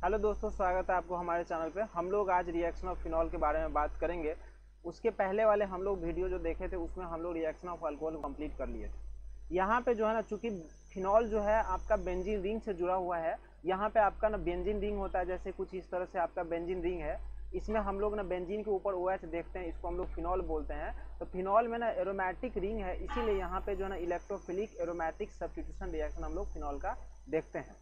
Hello दोस्तों, स्वागत है आपको हमारे चैनल पे। हम लोग आज रिएक्शन ऑफ फिनॉल के बारे में बात करेंगे। उसके पहले वाले हम लोग वीडियो जो देखे थे उसमें हम लोग रिएक्शन ऑफ अल्कोहल कंप्लीट कर लिए थे। यहाँ पे जो है ना, चूंकि फिनॉल जो है आपका बेंजीन रिंग से जुड़ा हुआ है। यहाँ पे आपका ना बेंजीन रिंग होता है, जैसे कुछ इस तरह से आपका बेंजीन रिंग है। इसमें हम लोग ना बेंजीन के ऊपर OH देखते हैं, इसको हम लोग फिनॉल बोलते हैं। तो फिनॉल में ना एरोमेटिक रिंग है, इसीलिए यहाँ पे जो है ना इलेक्ट्रोफिलिक एरोमेटिक सब्स्टिट्यूशन रिएक्शन हम लोग फिनॉल का देखते हैं।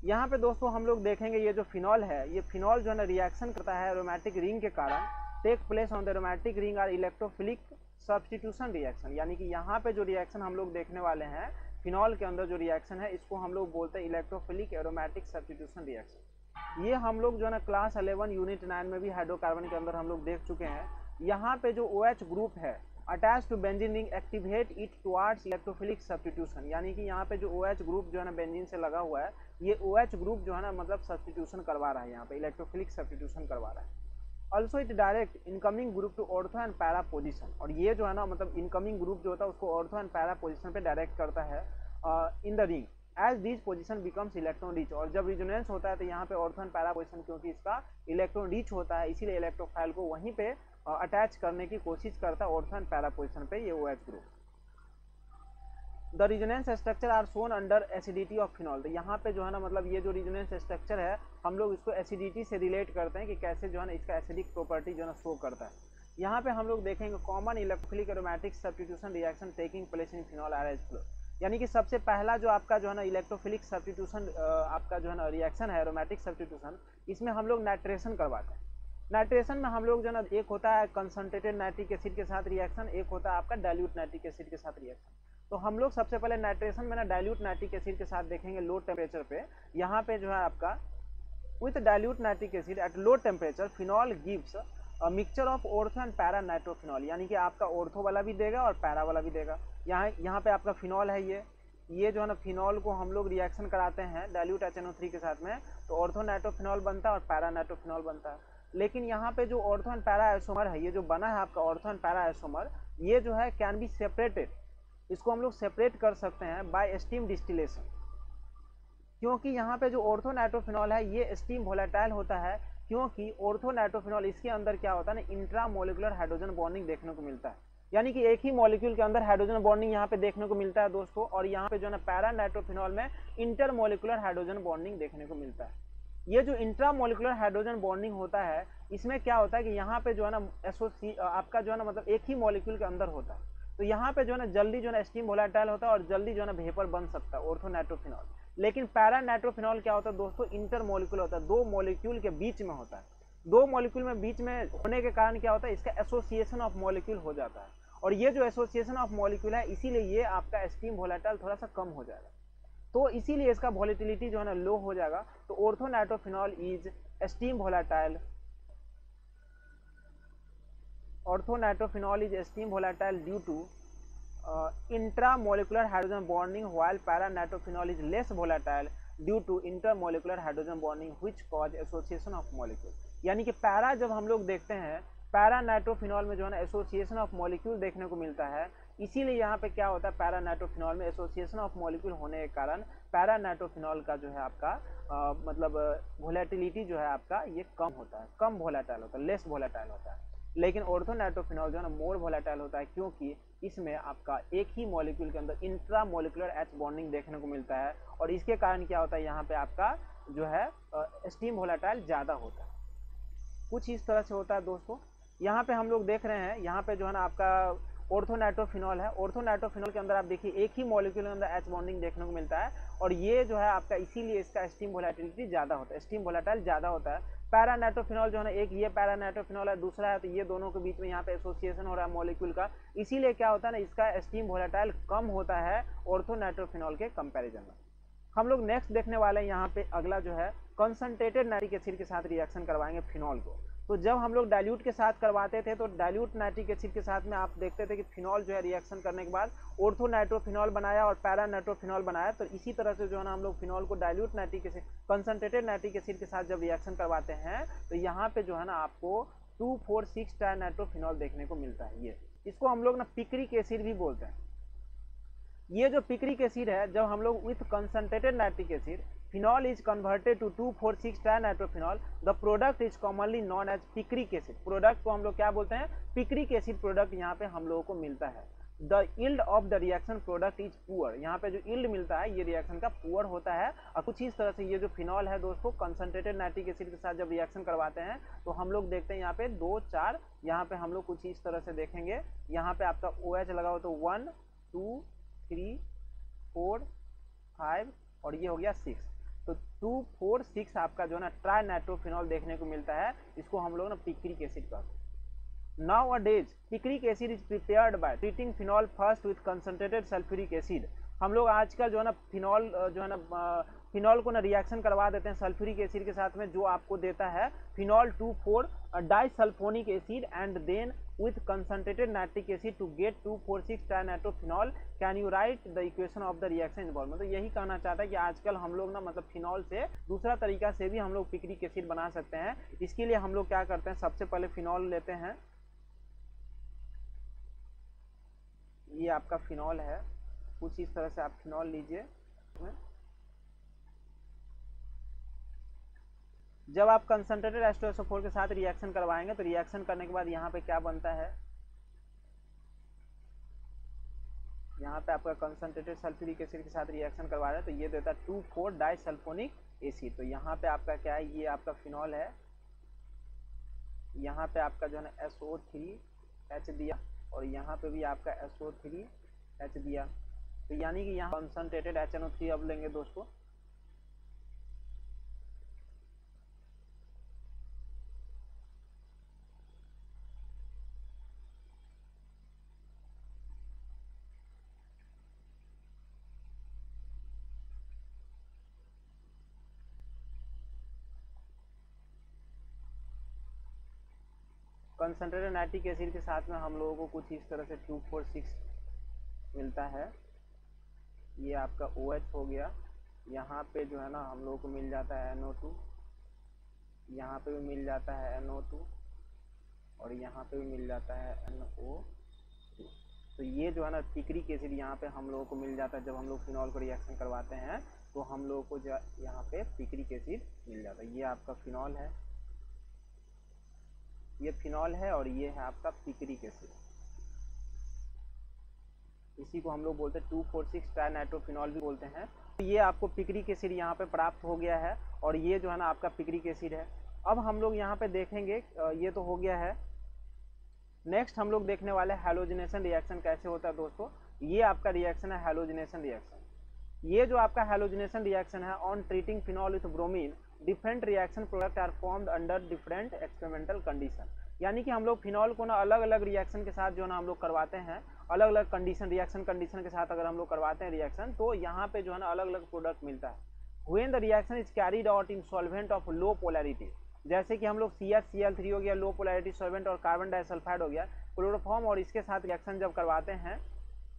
यहाँ पे दोस्तों हम लोग देखेंगे ये जो फिनॉल है, ये फिनॉल जो है ना रिएक्शन करता है एरोमेटिक रिंग के कारण। Take place on the aromatic ring are electrophilic substitution reaction, यानी कि यहाँ पे जो रिएक्शन हम लोग देखने वाले हैं फिनॉल के अंदर जो रिएक्शन है, इसको हम लोग बोलते हैं इलेक्ट्रोफिलिक एरोमेटिक सब्स्टिट्यूशन रिएक्शन। ये हम लोग जो है ना क्लास 11 यूनिट 9 में भी हाइड्रोकार्बन के अंदर हम लोग देख चुके हैं। यहाँ पे जो OH ग्रुप है attach to benzene ring activate it towards electrophilic substitution, यानी कि यहाँ पे जो OH ग्रुप जो है ना बेंजीन से लगा हुआ है, ये OH ग्रुप जो है ना मतलब सब्स्टिट्यूशन करवा रहा है, यहाँ पे इलेक्ट्रोफिलिक सब्स्टिट्यूशन करवा रहा है। Also it direct incoming group to ortho and para position, और ये जो है ना मतलब इनकमिंग ग्रुप जो होता है उसको ऑर्थो एंड पैरा पोजिशन पे डायरेक्ट करता है in the ring as this position becomes electron rich. और जब रिजोनेंस होता है तो यहाँ पे ऑर्थो एंड पैरा पोजिशन, क्योंकि इसका इलेक्ट्रॉन रिच होता है, इसीलिए इलेक्ट्रोफाइल को वहीं पे अटैच करने की कोशिश करता है ऑर्थो एंड पैरा पोजिशन पे ये OH group. The resonance structure are shown under acidity of phenol. तो यहाँ पे जो है ना मतलब ये जो रिजोनेंस स्ट्रक्चर है हम लोग इसको एसिडिटी से रिलेट करते हैं कि कैसे जो है ना इसका एसिडिक प्रॉपर्टी जो है ना शो करता है। यहाँ पे हम लोग देखेंगे common electrophilic aromatic substitution reaction taking place in phenol are as flow, यानी कि सबसे पहला जो आपका जो है ना इलेक्ट्रोफिलिक सब्स्टिट्यूशन आपका जो है ना रिएक्शन है एरोमेटिक सब्स्टिट्यूशन, इसमें हम लोग नाइट्रेशन करवाते हैं। नाइट्रेशन में हम लोग जो है ना एक होता है कंसंट्रेटेड नाइट्रिक एसिड के साथ रिएक्शन, एक होता है आपका डाइल्यूट नाइट्रिक एसिड के साथ रिएक्शन। तो हम लोग सबसे पहले नाइट्रेशन में ना डाइल्यूट नाइट्रिक एसिड के साथ देखेंगे लो टेम्परेचर पे। यहाँ पे जो है आपका with dilute nitric acid at low temperature phenol gives mixture of ortho and para nitrophenol, यानी कि आपका ऑर्थो वाला भी देगा और पैरा वाला भी देगा। यहाँ पे आपका फिनॉल है, ये जो है ना फिनॉल को हम लोग रिएक्शन कराते हैं डाइल्यूट HNO3 के साथ में, तो ऑर्थो नाइट्रोफिनॉल बनता है और पैरा नाइट्रोफिनॉल बनता है। लेकिन यहाँ पे जो ऑर्थो एंड पैरा आइसोमर है, ये जो बना है आपका ऑर्थो एंड पैरा आइसोमर, ये जो है कैन बी सेपरेटेड, इसको हम लोग सेपरेट कर सकते हैं बाय स्टीम डिस्टिलेशन। क्योंकि यहाँ पे जो ऑर्थो नाइट्रोफिनॉल है ये स्टीम वोलेटाइल होता है, क्योंकि ऑर्थो नाइट्रोफिनॉल इसके अंदर क्या होता है ना इंट्रा मोलिकुलर हाइड्रोजन बॉन्डिंग देखने को मिलता है, यानी कि एक ही मॉलिक्यूल के अंदर हाइड्रोजन बॉन्डिंग यहाँ पे देखने को मिलता है दोस्तों। और यहाँ पे जो है ना पैरा नाइट्रोफिनॉल में इंटर मोलिकुलर हाइड्रोजन बॉन्डिंग देखने को मिलता है। ये जो इंट्रा मोलिकुलर हाइड्रोजन बॉन्डिंग होता है, इसमें क्या होता है कि यहाँ पे जो है ना आपका जो है ना मतलब एक ही मॉलिक्यूल के अंदर होता है, तो यहाँ पे जो है ना जल्दी जो है ना स्टीम वोलेटाइल होता है और जल्दी जो है ना वेपर बन सकता है ऑर्थो नाइट्रोफिनॉल। लेकिन पैरा नाइट्रोफिनॉल क्या होता है दोस्तों, इंटर मॉलिक्यूल होता है, दो मॉलिक्यूल के बीच में होता है। दो मॉलिक्यूल में बीच में होने के कारण क्या होता है, इसका एसोसिएशन ऑफ मॉलिक्यूल हो जाता है, और ये जो एसोसिएशन ऑफ मॉलिक्यूल है इसीलिए ये आपका स्टीम वोलेटाइल थोड़ा सा कम हो जाएगा, तो इसीलिए इसका वोलेटिलिटी जो है ना लो हो जाएगा। तो ortho nitrophenol is steam volatile, ortho nitrophenol is steam volatile due to intramolecular hydrogen bonding, while para nitrophenol is less volatile due to intermolecular hydrogen bonding which cause association of molecule. यानी कि para जब हम लोग देखते हैं, para nitrophenol में जो है ना एसोसिएशन ऑफ मॉलिक्यूल देखने को मिलता है, इसीलिए यहाँ पे क्या होता है पैरा नाइट्रोफिनॉल में एसोसिएशन ऑफ मॉलिक्यूल होने के कारण पैरा नाइट्रोफिनॉल का जो है आपका मतलब वोलेटिलिटी जो है आपका ये कम होता है, कम वोलेटाइल होता है, लेस वोलेटाइल होता है। लेकिन ऑर्थो नाइट्रोफिनॉल जो है ना मोर वोलेटाइल होता है, क्योंकि इसमें आपका एक ही मॉलिक्यूल के अंदर इंट्रा मोलिकुलर H बॉन्डिंग देखने को मिलता है, और इसके कारण क्या होता है यहाँ पे आपका जो है स्टीम वोलेटाइल ज़्यादा होता है। कुछ इस तरह से होता है दोस्तों। यहाँ पे हम लोग देख रहे हैं, यहाँ पे जो है ना आपका ऑर्थो नाइट्रोफिनॉल है, ऑर्थो नाइट्रोफिनॉल के अंदर आप देखिए एक ही मॉलिक्यूल के अंदर H बॉन्डिंग देखने को मिलता है, और ये जो है आपका इसीलिए इसका स्टीम वोलेटिलिटी ज़्यादा होता है, स्टीम वोलेटाइल ज़्यादा होता है। पैरा नाइट्रोफिनॉल जो है ना एक ये पैरा नाइट्रोफिनॉल है, दूसरा है, तो ये दोनों के बीच में यहाँ पे एसोसिएशन हो रहा है मॉलिक्यूल का, इसीलिए क्या होता है ना इसका स्टीम वोलेटाइल कम होता है ऑर्थो नाइट्रोफिनॉल के कंपैरिजन में। हम लोग नेक्स्ट देखने वाले हैं यहाँ पे अगला जो है कंसंट्रेटेड नाइट्रिक एसिड के साथ रिएक्शन करवाएंगे फिनॉल को। तो जब हम लोग डाइल्यूट के साथ करवाते थे तो डाइल्यूट नाइट्रिक एसिड के साथ में आप देखते थे कि फिनॉल जो है रिएक्शन करने के बाद ऑर्थो नाइट्रोफिनॉल बनाया और पैरा नाइट्रोफिनॉल बनाया। तो इसी तरह से जो है ना हम लोग फिनॉल को dilute nitric acid concentrated nitric acid के साथ जब रिएक्शन करवाते हैं तो यहाँ पे जो है ना आपको 2,4,6 टायर नाइट्रोफिनॉल देखने को मिलता है। ये इसको हम लोग ना पिक्रिक एसिड भी बोलते हैं। ये जो पिक्रिक एसिड है, जब हम लोग with concentrated nitric acid phenol is converted to 2,4,6-triनिट्रोफिनॉल, the product is commonly known as picric acid. Product को हम लोग क्या बोलते हैं, पिक्रिक एसिड प्रोडक्ट यहाँ पे हम लोगों को मिलता है। The yield of the reaction product is poor, यहाँ पे जो यील्ड मिलता है ये रिएक्शन का पुअर होता है। और कुछ इस तरह से ये जो फिनॉल है दोस्तों, कंसंट्रेटेड नाइट्रिक एसिड के साथ जब रिएक्शन करवाते हैं तो हम लोग देखते हैं यहाँ पे 2 4, यहाँ पे हम लोग कुछ इस तरह से देखेंगे, यहाँ पे आपका OH लगा हो तो 1 2 3 4 5 और ये हो गया 6, तो 2 4 6 आपका जो है ना ट्राइनाइट्रोफिनॉल देखने को मिलता है। इसको हम लोग ना पिक्रिक एसिड कहते हैं। Nowadays, picric acid is prepared by treating phenol first with concentrated sulfuric acid। हम लोग आजकल जो है ना फिनॉल जो है ना फिनॉल को ना रिएक्शन करवा देते हैं सल्फ्यूरिक एसिड के साथ में, जो आपको देता है phenol 2,4 disulphonic acid and then with concentrated nitric acid to get 2,4,6-triनिट्रोफिनॉल। Can you write the equation of the reaction involve. मतलब यही कहना चाहता है कि आजकल हम लोग ना मतलब फिनॉल से दूसरा तरीका से भी हम लोग पिक्रिक एसिड बना सकते हैं। इसके लिए हम लोग क्या करते हैं, सबसे पहले फिनॉल लेते हैं, ये आपका फिनॉल है, कुछ इस तरह से आप फिनॉल लीजिए। जब आप कंसंट्रेटेड H2SO4 के साथ रिएक्शन करवाएंगे तो रिएक्शन करने के बाद यहाँ पे क्या बनता है, यहाँ पे आपका कंसंट्रेटेड सल्फ्यूरिक एसिड के साथ रिएक्शन करवा रहे हैं तो ये देता है 2,4 डाइसल्फोनिक एसिड। तो यहाँ पे आपका क्या है, ये आपका फिनॉल है, यहाँ पे आपका जो है ना SO3H दिया और यहाँ पे भी आपका SO3H दिया। तो यानी कि यहाँ कंसंट्रेटेड HNO3 अब लेंगे दोस्तों, कंसंट्रेटेड नाइट्रिक एसिड के साथ में हम लोगों को कुछ इस तरह से 2,4,6 मिलता है। ये आपका OH हो गया, यहाँ पे जो है ना हम लोगों को मिल जाता है NO2, यहाँ पे भी मिल जाता है NO2 और यहाँ पे भी मिल जाता है NO3। तो ये जो है ना पिक्रिक एसिड यहाँ पे हम लोगों को मिल जाता है। जब हम लोग फिनॉल को रिएक्शन करवाते हैं तो हम लोगों को जो यहाँ पे पिक्रिक एसिड मिल जाता है। ये आपका फिनॉल है, ये फिनॉल है और ये है आपका पिक्रिक एसिड। इसी को हम लोग बोलते हैं 2,4,6-ट्राइनाइट्रोफिनॉल भी बोलते हैं। तो ये आपको पिक्रिक एसिड यहाँ पे प्राप्त हो गया है और ये जो है ना आपका पिक्रिक एसिड है। अब हम लोग यहाँ पे देखेंगे, ये तो हो गया है। नेक्स्ट हम लोग देखने वाले हैलोजिनेशन रिएक्शन कैसे होता है दोस्तों। ये आपका रिएक्शन है हैलोजिनेशन रिएक्शन। ये जो आपका हैलोजिनेशन रिएक्शन है, on treating phenol with bromine different reaction product are formed under different experimental condition. यानी कि हम लोग फिनॉल को ना अलग अलग रिएक्शन के साथ जो ना हम लोग करवाते हैं, अलग अलग कंडीशन रिएक्शन कंडीशन के साथ अगर हम लोग करवाते हैं रिएक्शन, तो यहाँ पे जो है ना अलग अलग प्रोडक्ट मिलता है। When the reaction is carried out in solvent of low polarity, जैसे कि हम लोग CH Cl3 हो गया लो पोलैरिटी सॉल्वेंट और कार्बन डाइसल्फाइड हो गया क्लोरोफॉर्म, और इसके साथ रिएक्शन जब करवाते हैं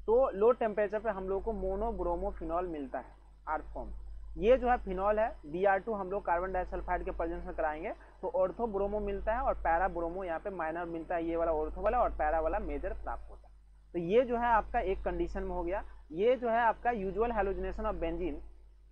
तो लो टेम्परेचर पे हम लोग को मोनोब्रोमोफिनॉल मिलता है, आर्थ फॉर्म। ये जो है फिनॉल है, Br2 हम लोग कार्बन डाइसल्फाइड के प्रेजेंस में कराएंगे तो ऑर्थो ब्रोमो मिलता है और पैरा ब्रोमो यहाँ पे माइनर मिलता है। ये वाला ऑर्थो वाला और पैरा वाला मेजर प्राप्त होता है। तो ये जो है आपका एक कंडीशन में हो गया। ये जो है आपका usual halogenation of benzene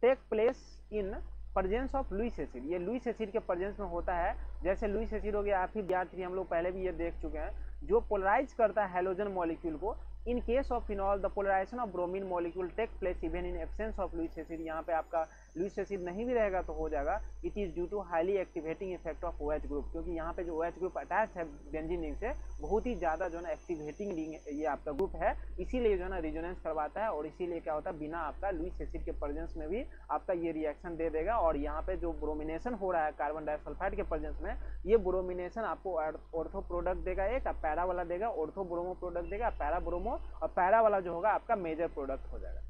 take place in presence of Lewis acid. ये लुइस एसिड के प्रेजेंस में होता है। जैसे लुइस एसिड हो गया, फिर Br3 हम लोग पहले भी ये देख चुके हैं, जो पोलराइज करता है हैलोजन मॉलिक्यूल को। In case of phenol the polarization of bromine molecule take place even in absence of Lewis acid. यहाँ पे आपका लुइस एसिड नहीं भी रहेगा तो हो जाएगा। It is due to highly activating effect of OH group, क्योंकि यहाँ पे जो OH ग्रुप अटैच है बेंजीन रिंग से बहुत ही ज्यादा जो है ना एक्टिवेटिंग रिंग ये आपका ग्रुप है, इसीलिए जो है ना रिजोनेंस करवाता है और इसीलिए क्या होता है बिना आपका लुइस एसिड के प्रेजेंस में भी आपका ये रिएक्शन दे देगा। और यहाँ पे जो ब्रोमिनेशन हो रहा है कार्बन डाइसल्फाइड के प्रेजेंस में, ये ब्रोमिनेशन आपको ऑर्थो प्रोडक्ट देगा, एक पैरा वाला देगा, ऑर्थो ब्रोमो प्रोडक्ट देगा, पैरा ब्रोमो, और पैरा वाला जो होगा आपका मेजर प्रोडक्ट हो जाएगा।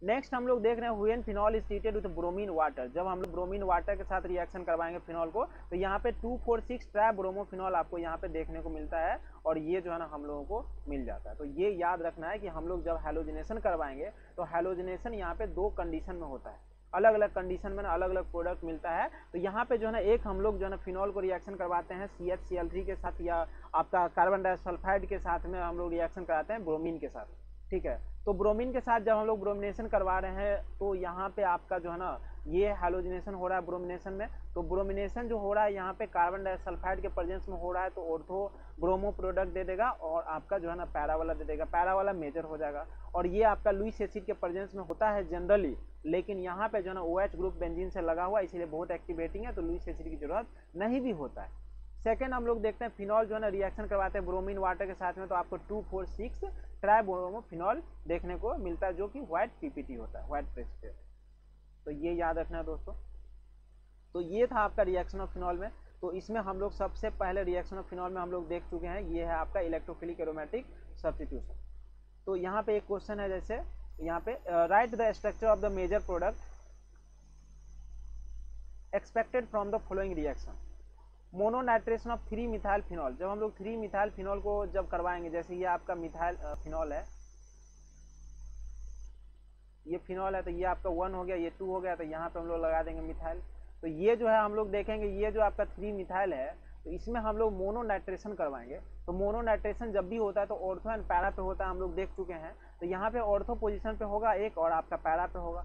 नेक्स्ट हम लोग देख रहे हैं when phenol is treated with bromine water. जब हम लोग ब्रोमीन वाटर के साथ रिएक्शन करवाएंगे फिनॉल को तो यहाँ पे 2,4,6 ट्राइब्रोमोफिनॉल आपको यहाँ पे देखने को मिलता है और ये जो है ना हम लोगों को मिल जाता है। तो ये याद रखना है कि हम लोग जब हैलोजिनेशन करवाएंगे तो हैलोजिनेशन यहाँ पे 2 कंडीशन में होता है, अलग अलग कंडीशन में ना अलग अलग प्रोडक्ट मिलता है। तो यहाँ पे जो है ना एक हम लोग जो है ना फिनॉल को रिएक्शन करवाते हैं CH Cl3 के साथ या आपका कार्बन डाइसल्फाइड के साथ में हम लोग रिएक्शन कराते हैं ब्रोमीन के साथ। ठीक है। तो ब्रोमीन के साथ जब हम लोग ब्रोमिनेशन करवा रहे हैं तो यहाँ पे आपका जो है ना ये हैलोजिनेशन हो रहा है ब्रोमिनेशन में। तो ब्रोमिनेशन जो हो रहा है यहाँ पे कार्बन डाइसल्फाइड के प्रेजेंस में हो रहा है, तो ऑर्थो ब्रोमो प्रोडक्ट दे देगा और आपका जो है ना पैरा वाला दे देगा, पैरा वाला मेजर हो जाएगा। और ये आपका लुईस एसिड के प्रेजेंस में होता है जनरली, लेकिन यहाँ पे जो है ना OH ग्रुप बेंजीन से लगा हुआ, इसीलिए बहुत एक्टिवेटिंग है, तो लुईस एसिड की जरूरत नहीं भी होता है। सेकेंड हम लोग देखते हैं फिनॉल जो है ना रिएक्शन करवाते हैं ब्रोमीन वाटर के साथ में, तो आपको 2,4,6 ट्राइब्रोमोफिनॉल देखने को मिलता है, जो कि व्हाइट पीपीटी होता है, व्हाइट प्रेसिपिटेट। तो ये याद रखना है दोस्तों। तो ये था आपका रिएक्शन ऑफ फिनॉल में। तो इसमें हम लोग सबसे पहले रिएक्शन ऑफ फिनॉल में हम लोग देख चुके हैं, ये है आपका इलेक्ट्रोफिलिक एरोमेटिक सब्स्टिट्यूशन। तो यहाँ पे एक क्वेश्चन है, जैसे यहाँ पे write the structure of the major product expected from the following reaction. Mononitration of 3 methyl phenol, जब हम लोग 3 मिथाइल फिनॉल को जब करवाएंगे, जैसे ये आपका मिथाइल फिनॉल है, ये फिनॉल है, तो ये आपका 1 हो गया, ये 2 हो गया, तो यहाँ पे हम लोग लगा देंगे मिथाइल। तो ये जो है हम लोग देखेंगे, ये जो आपका 3 मिथाइल है, तो इसमें हम लोग मोनोनाइट्रेशन करवाएंगे। तो मोनोनाइट्रेशन जब भी होता है तो ऑर्थो एंड पैरा पे होता है, हम लोग देख चुके हैं। तो यहाँ पे ऑर्थो पोजीशन पे होगा एक, और आपका पैरा पे होगा।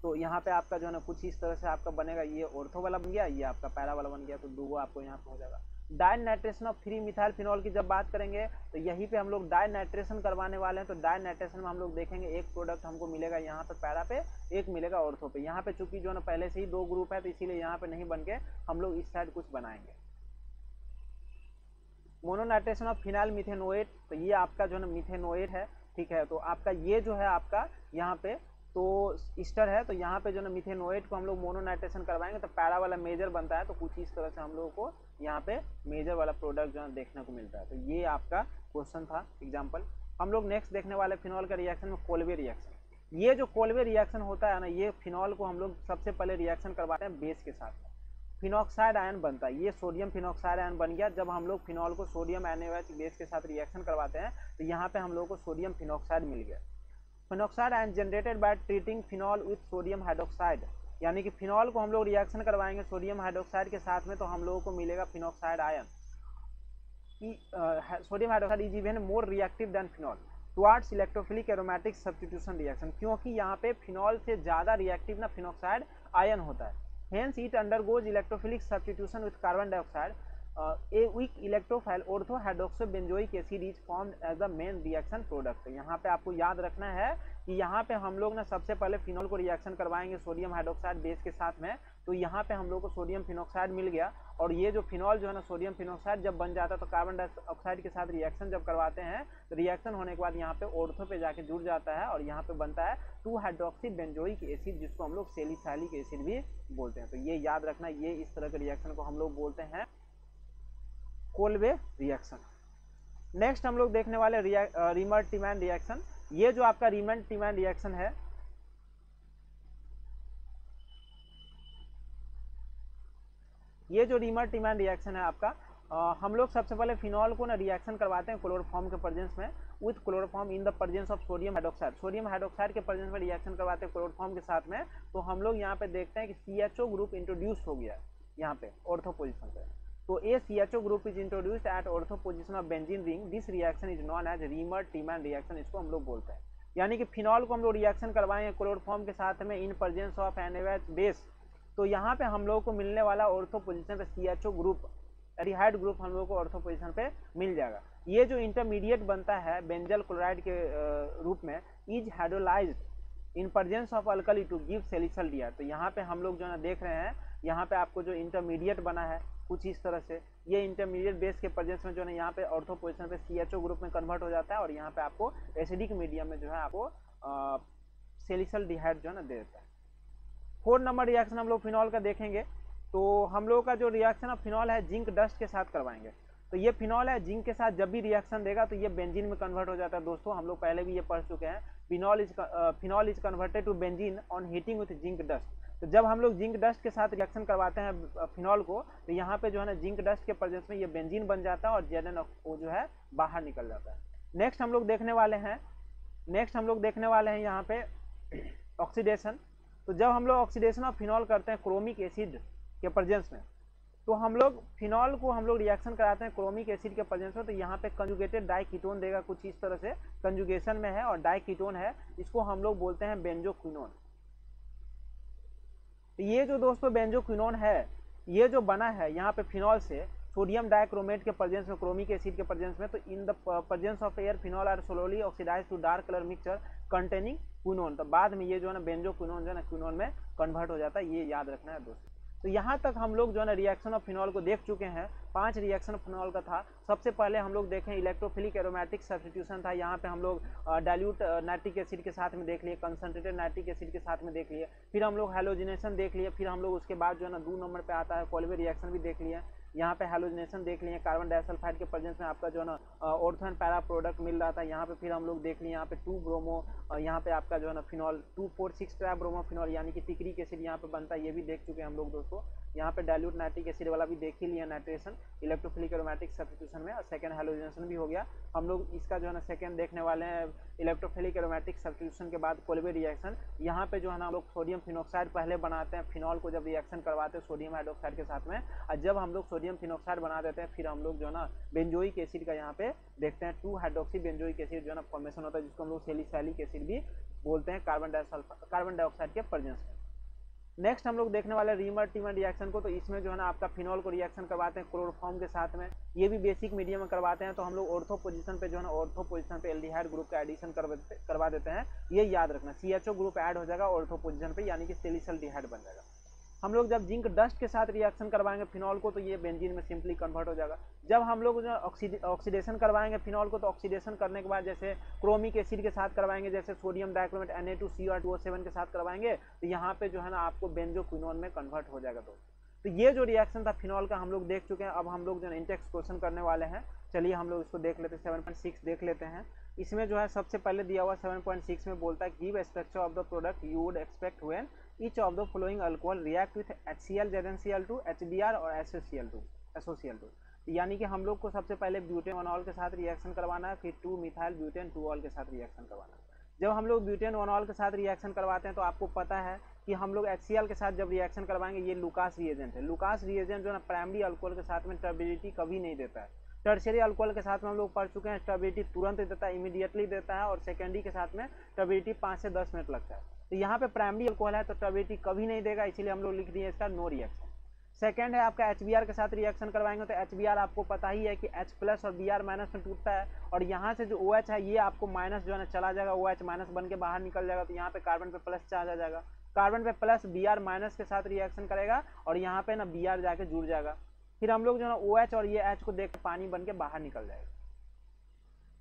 तो यहाँ पे आपका जो है ना कुछ इस तरह से आपका बनेगा, ये ऑर्थो वाला बन गया, ये आपका पैरा वाला बन गया, तो दो आपको यहाँ पे हो जाएगा। Di nitration of 3 methyl phenol की जब बात करेंगे तो यहीं पे हम लोग डाई नाइट्रेशन करवाने वाले हैं। तो डाई नाइट्रेशन में हम लोग देखेंगे एक प्रोडक्ट हमको मिलेगा यहाँ पे पैरा पे, एक मिलेगा ऑर्थो पे। यहाँ पे चूंकि जो है ना पहले से ही 2 ग्रुप है, तो इसीलिए यहाँ पे नहीं बन के हम लोग इस साइड कुछ बनाएंगे। मोनोनाइट्रेशन ऑफ फिनाइल मिथेनोएट, तो ये आपका जो है ना मिथेनोएट है, ठीक है। तो आपका ये जो है आपका यहाँ पे तो ईस्टर है, तो यहाँ पे जो ना मिथेनोएट को हम लोग मोनोनाइट्रेशन करवाएंगे तो पैरा वाला मेजर बनता है। तो कुछ इस तरह से हम लोगों को यहाँ पे मेजर वाला प्रोडक्ट जो है देखने को मिलता है। तो ये आपका क्वेश्चन था एग्जाम्पल। हम लोग नेक्स्ट देखने वाले फिनॉल का रिएक्शन में कोल्वे रिएक्शन। ये जो कोल्वे रिएक्शन होता है ना, ये फिनॉल को हम लोग सबसे पहले रिएक्शन करवाते हैं बेस के साथ। फिनॉक्साइड आयन बनता है, ये सोडियम फिनॉक्साइड आयन बन गया। जब हम लोग फिनॉल को सोडियम NaOH बेस के साथ रिएक्शन करवाते हैं तो यहाँ पे हम लोगों को सोडियम फिनॉक्साइड मिल गया। Phenoxide ion generated by treating phenol with sodium hydroxide, यानी कि फिनॉल को हम लोग रिएक्शन करवाएंगे सोडियम हाइड्रोक्साइड के साथ में, तो हम लोगों को मिलेगा phenoxide ion. Sodium hydroxide is even more reactive than phenol towards electrophilic aromatic substitution reaction, क्योंकि यहाँ पे फिनॉल से ज्यादा रिएक्टिव ना फिनॉक्साइड आयन होता है। Hence it undergoes electrophilic substitution with carbon dioxide. A weak electrophile orthohydroxobenzoic acid is formed as the main reaction product। यहाँ पे आपको याद रखना है कि यहाँ पे हम लोग ना सबसे पहले फिनॉल को रिएक्शन करवाएंगे सोडियम हाइड्रोक्साइड बेस के साथ में। तो यहाँ पे हम लोग को सोडियम फिनॉक्साइड मिल गया, और ये जो फिनॉल जो है ना सोडियम फिनॉक्साइड जब बन जाता है तो कार्बन डाइऑक्साइड के साथ रिएक्शन जब करवाते हैं तो रिएक्शन होने के बाद यहाँ पे ऑर्थो पे जाके जुड़ जाता है, और यहाँ पे बनता है 2 हाइड्रोक्सीबेंजोइक एसिड, जिसको हम लोग सैलिसाइलिक एसिड भी बोलते हैं। तो ये याद रखना, ये इस तरह के रिएक्शन को हम लोग बोलते हैं कोल्वे रिएक्शन। नेक्स्ट हम लोग देखने वाले रीमर-टिमैन रिएक्शन। ये जो आपका रीमर-टिमैन रिएक्शन है, ये जो रीमर-टिमैन रिएक्शन है आपका, हम लोग सबसे पहले फिनॉल को ना रिएक्शन करवाते हैं क्लोरोफॉर्म के प्रेजेंस में with chloroform in the presence of sodium hydroxide. Sodium hydroxide के प्रेजेंस में रिएक्शन करवाते हैं क्लोरोफॉर्म के साथ में। तो हम लोग यहाँ पे देखते हैं कि CHO ग्रुप इंट्रोड्यूस हो गया यहाँ पे ऑर्थो पोजिशन पे। तो a CHO group is introduced at ortho position of benzene ring. This reaction is known as Reimer Tiemann reaction, इसको हम लोग बोलते हैं। यानी कि फिनॉल को हम लोग रिएक्शन करवाएंगे क्लोरोफॉर्म के साथ में इन प्रेजेंस ऑफ NaOH बेस। तो यहाँ पे हम लोग को मिलने वाला ऑर्थो पोजिशन पे CHO ग्रुप, एल्डिहाइड ग्रुप हम लोग को ऑर्थो पोजिशन पे मिल जाएगा। ये जो इंटरमीडिएट बनता है बेंजल क्लोराइड के रूप में, is hydrolysed in presence of alkali to give salicylaldehyde. तो यहाँ पे हम लोग जो है देख रहे हैं, यहाँ पे आपको जो इंटरमीडिएट बना है कुछ इस तरह से, ये इंटरमीडिएट बेस के प्रेजेंस में जो है यहाँ पे ऑर्थो पोजिशन पे CHO ग्रुप में कन्वर्ट हो जाता है, और यहाँ पे आपको एसिडिक मीडियम में जो है आपको सैलिसल डिहाइड जो है ना दे देता है। 4 नंबर रिएक्शन हम लोग फिनॉल का देखेंगे। तो हम लोग का जो रिएक्शन ऑफ फिनॉल है जिंक डस्ट के साथ करवाएंगे। तो ये फिनॉल है, जिंक के साथ जब भी रिएक्शन देगा तो ये बेंजीन में कन्वर्ट हो जाता है। दोस्तों हम लोग पहले भी ये पढ़ चुके हैं, phenol is converted to benzene on heating with zinc dust. तो जब हम लोग जिंक डस्ट के साथ रिएक्शन करवाते हैं फिनॉल को, तो यहाँ पे जो है ना जिंक डस्ट के प्रेजेंस में ये बेंजीन बन जाता है, और ZnO जो है बाहर निकल जाता है। नेक्स्ट हम लोग देखने वाले हैं यहाँ पे ऑक्सीडेशन। तो जब हम लोग ऑक्सीडेशन ऑफ फिनॉल करते हैं क्रोमिक एसिड के प्रेजेंस में, तो हम लोग फिनॉल को हम लोग रिएक्शन कराते हैं क्रोमिक एसिड के प्रेजेंस में, तो यहाँ पे कंजुगेटेड डाई कीटोन देगा, कुछ इस तरह से कंजुगेशन में है और डाई कीटोन है, इसको हम लोग बोलते हैं बेंजोक्विनोन। तो ये जो दोस्तों बेंजोक्विनोन है, ये जो बना है यहाँ पे फिनॉल से सोडियम डाइक्रोमेट के प्रेजेंस में, क्रोमिक एसिड के प्रेजेंस में, तो in the presence of air phenol are slowly oxidize to dark colour mixture containing quinone. तो बाद में ये जो है ना बेंजोक्विनोन जो है ना क्विनोन में कन्वर्ट हो जाता है, ये याद रखना है दोस्तों। तो यहाँ तक हम लोग जो है ना रिएक्शन ऑफ फिनॉल को देख चुके हैं। 5 रिएक्शन ऑफ फिनॉल का था। सबसे पहले हम लोग देखें इलेक्ट्रोफिलिक एरोमेटिक सब्स्टिट्यूशन था। यहाँ पे हम लोग डाइल्यूट नाइट्रिक एसिड के साथ में देख लिए, कंसंट्रेटेड नाइट्रिक एसिड के साथ में देख लिए, फिर हम लोग हैलोजिनेशन देख लिए, फिर हम लोग उसके बाद जो है ना 2 नंबर पे आता है कोल्बे रिएक्शन भी देख लिए। यहाँ पे हैलोजिनेशन देख लिए, कार्बन डाइसल्फाइड के प्रेजेंस में आपका जो है ना ऑर्थो एंड पैरा प्रोडक्ट मिल रहा था। यहाँ पे फिर हम लोग देख लिए यहाँ पे 2 ब्रोमो, यहाँ पे आपका जो है ना फिनॉल 2,4,6 ट्राइब्रोमो फिनॉल यानी कि टिकरिक एसिड यहाँ पे बनता है, ये भी देख चुके हैं हम लोग दोस्तों। यहाँ पे डाइल्यूट नाइट्रिक एसिड वाला भी देख ही लिया, नाइट्रेशन इलेक्ट्रोफिलिक एरोमेटिक सब्स्टिट्यूशन में, और सेकंड हैलोजिनेशन भी हो गया। हम लोग इसका जो है ना सेकंड देखने वाले हैं इलेक्ट्रोफिलिक एरोमेटिक सब्स्टिट्यूशन के बाद कोल्बे रिएक्शन। यहाँ पे जो है ना हम लोग सोडियम फिनॉक्साइड पहले बनाते हैं, फिनॉल को जब रिएक्शन करवाते हैं सोडियम हाइड्रोक्साइड के साथ में, और जब हम लोग सोडियम फिनॉक्साइड बना देते हैं फिर हम लोग जो है ना बेंजोइक एसिड का यहाँ पे देखते हैं 2 हाइड्रोक्सी बेंजोइक एसिड जो है ना फॉर्मेशन होता है, जिसको हम लोग सैलिसाइलिक एसिड भी बोलते हैं कार्बन डाइऑक्साइड के प्रेजेंस में। नेक्स्ट हम लोग देखने वाले रीमर टीमर रिएक्शन को। तो इसमें जो है ना आपका फिनॉल को रिएक्शन करवाते हैं क्लोरोफॉर्म के साथ में, ये भी बेसिक मीडियम में करवाते हैं। तो हम लोग ऑर्थो पोजीशन पे जो है ना ऑर्थो पोजीशन पे एल्डिहाइड ग्रुप का एडिशन करवा देते हैं, ये याद रखना। CHO ग्रुप ऐड हो जाएगा ऑर्थो पोजीशन पे, यानी कि सैलिसल्डिहाइड बन जाएगा। हम लोग जब जिंक डस्ट के साथ रिएक्शन करवाएंगे फिनॉल को, तो ये बेंजीन में सिंपली कन्वर्ट हो जाएगा। जब हम लोग जो ऑक्सीडेशन करवाएंगे फिनॉल को, तो ऑक्सीडेशन करने के बाद जैसे क्रोमिक एसिड के साथ करवाएंगे, जैसे सोडियम डाइक्रोमेट Na2CO2O7 के साथ करवाएंगे, तो यहाँ पे जो है ना आपको बेंजोक्विनोन में कन्वर्ट हो जाएगा दोस्तों। तो ये जो रिएक्शन था फिनॉल का हम लोग देख चुके हैं। अब हम लोग जो इंटेक्स क्वेश्चन करने वाले हैं, चलिए हम लोग इसको देख लेते हैं। 7.6 देख लेते हैं। इसमें जो है सबसे पहले दिया हुआ 7.6 में बोलता है give structure of the product you would expect when each of the following alcohol react with HCl, ZnCl2, HBr और SOCl2। यानी कि हम लोग को सबसे पहले ब्यूटेनॉल के साथ रिएक्शन करवाना है, फिर 2 मिथाइल ब्यूटेन 2ऑल के साथ रिएक्शन करवाना है। जब हम लोग ब्यूटेनॉल के साथ रिएक्शन करवाते हैं तो आपको पता है कि हम लोग HCl के साथ जब रिएक्शन करवाएंगे, ये लुकास रिएजेंट है। लुकास रिएजेंट जो है ना प्राइमरी अल्कोहल के साथ में टर्बिडिटी कभी नहीं देता है। टर्शियरी अल्कोहल के साथ में हम लोग पढ़ चुके हैं, टर्बिडिटी तुरंत देता है, इमीडिएटली देता है, और सेकेंडरी के साथ में टर्बिडिटी 5 से 10 मिनट लगता है। तो यहाँ पे प्राइमरी अल्कोहल है तो टर्बिडिटी कभी नहीं देगा, इसीलिए हम लोग लिख दिए इसका नो रिएक्शन। सेकेंड है आपका HBr के साथ रिएक्शन करवाएंगे, तो HBr आपको पता ही है कि H प्लस और Br माइनस में टूटता है, और यहाँ से जो OH है ये आपको माइनस जो है ना चला जाएगा, OH माइनस बन के बाहर निकल जाएगा, तो यहाँ पे कार्बन पे प्लस चार्ज आ जाएगा। कार्बन पे प्लस Br माइनस के साथ रिएक्शन करेगा और यहाँ पे ना Br जाके जुड़ जाएगा। फिर हम लोग जो है ना OH और ये H को देख पानी बन के बाहर निकल जाएगा।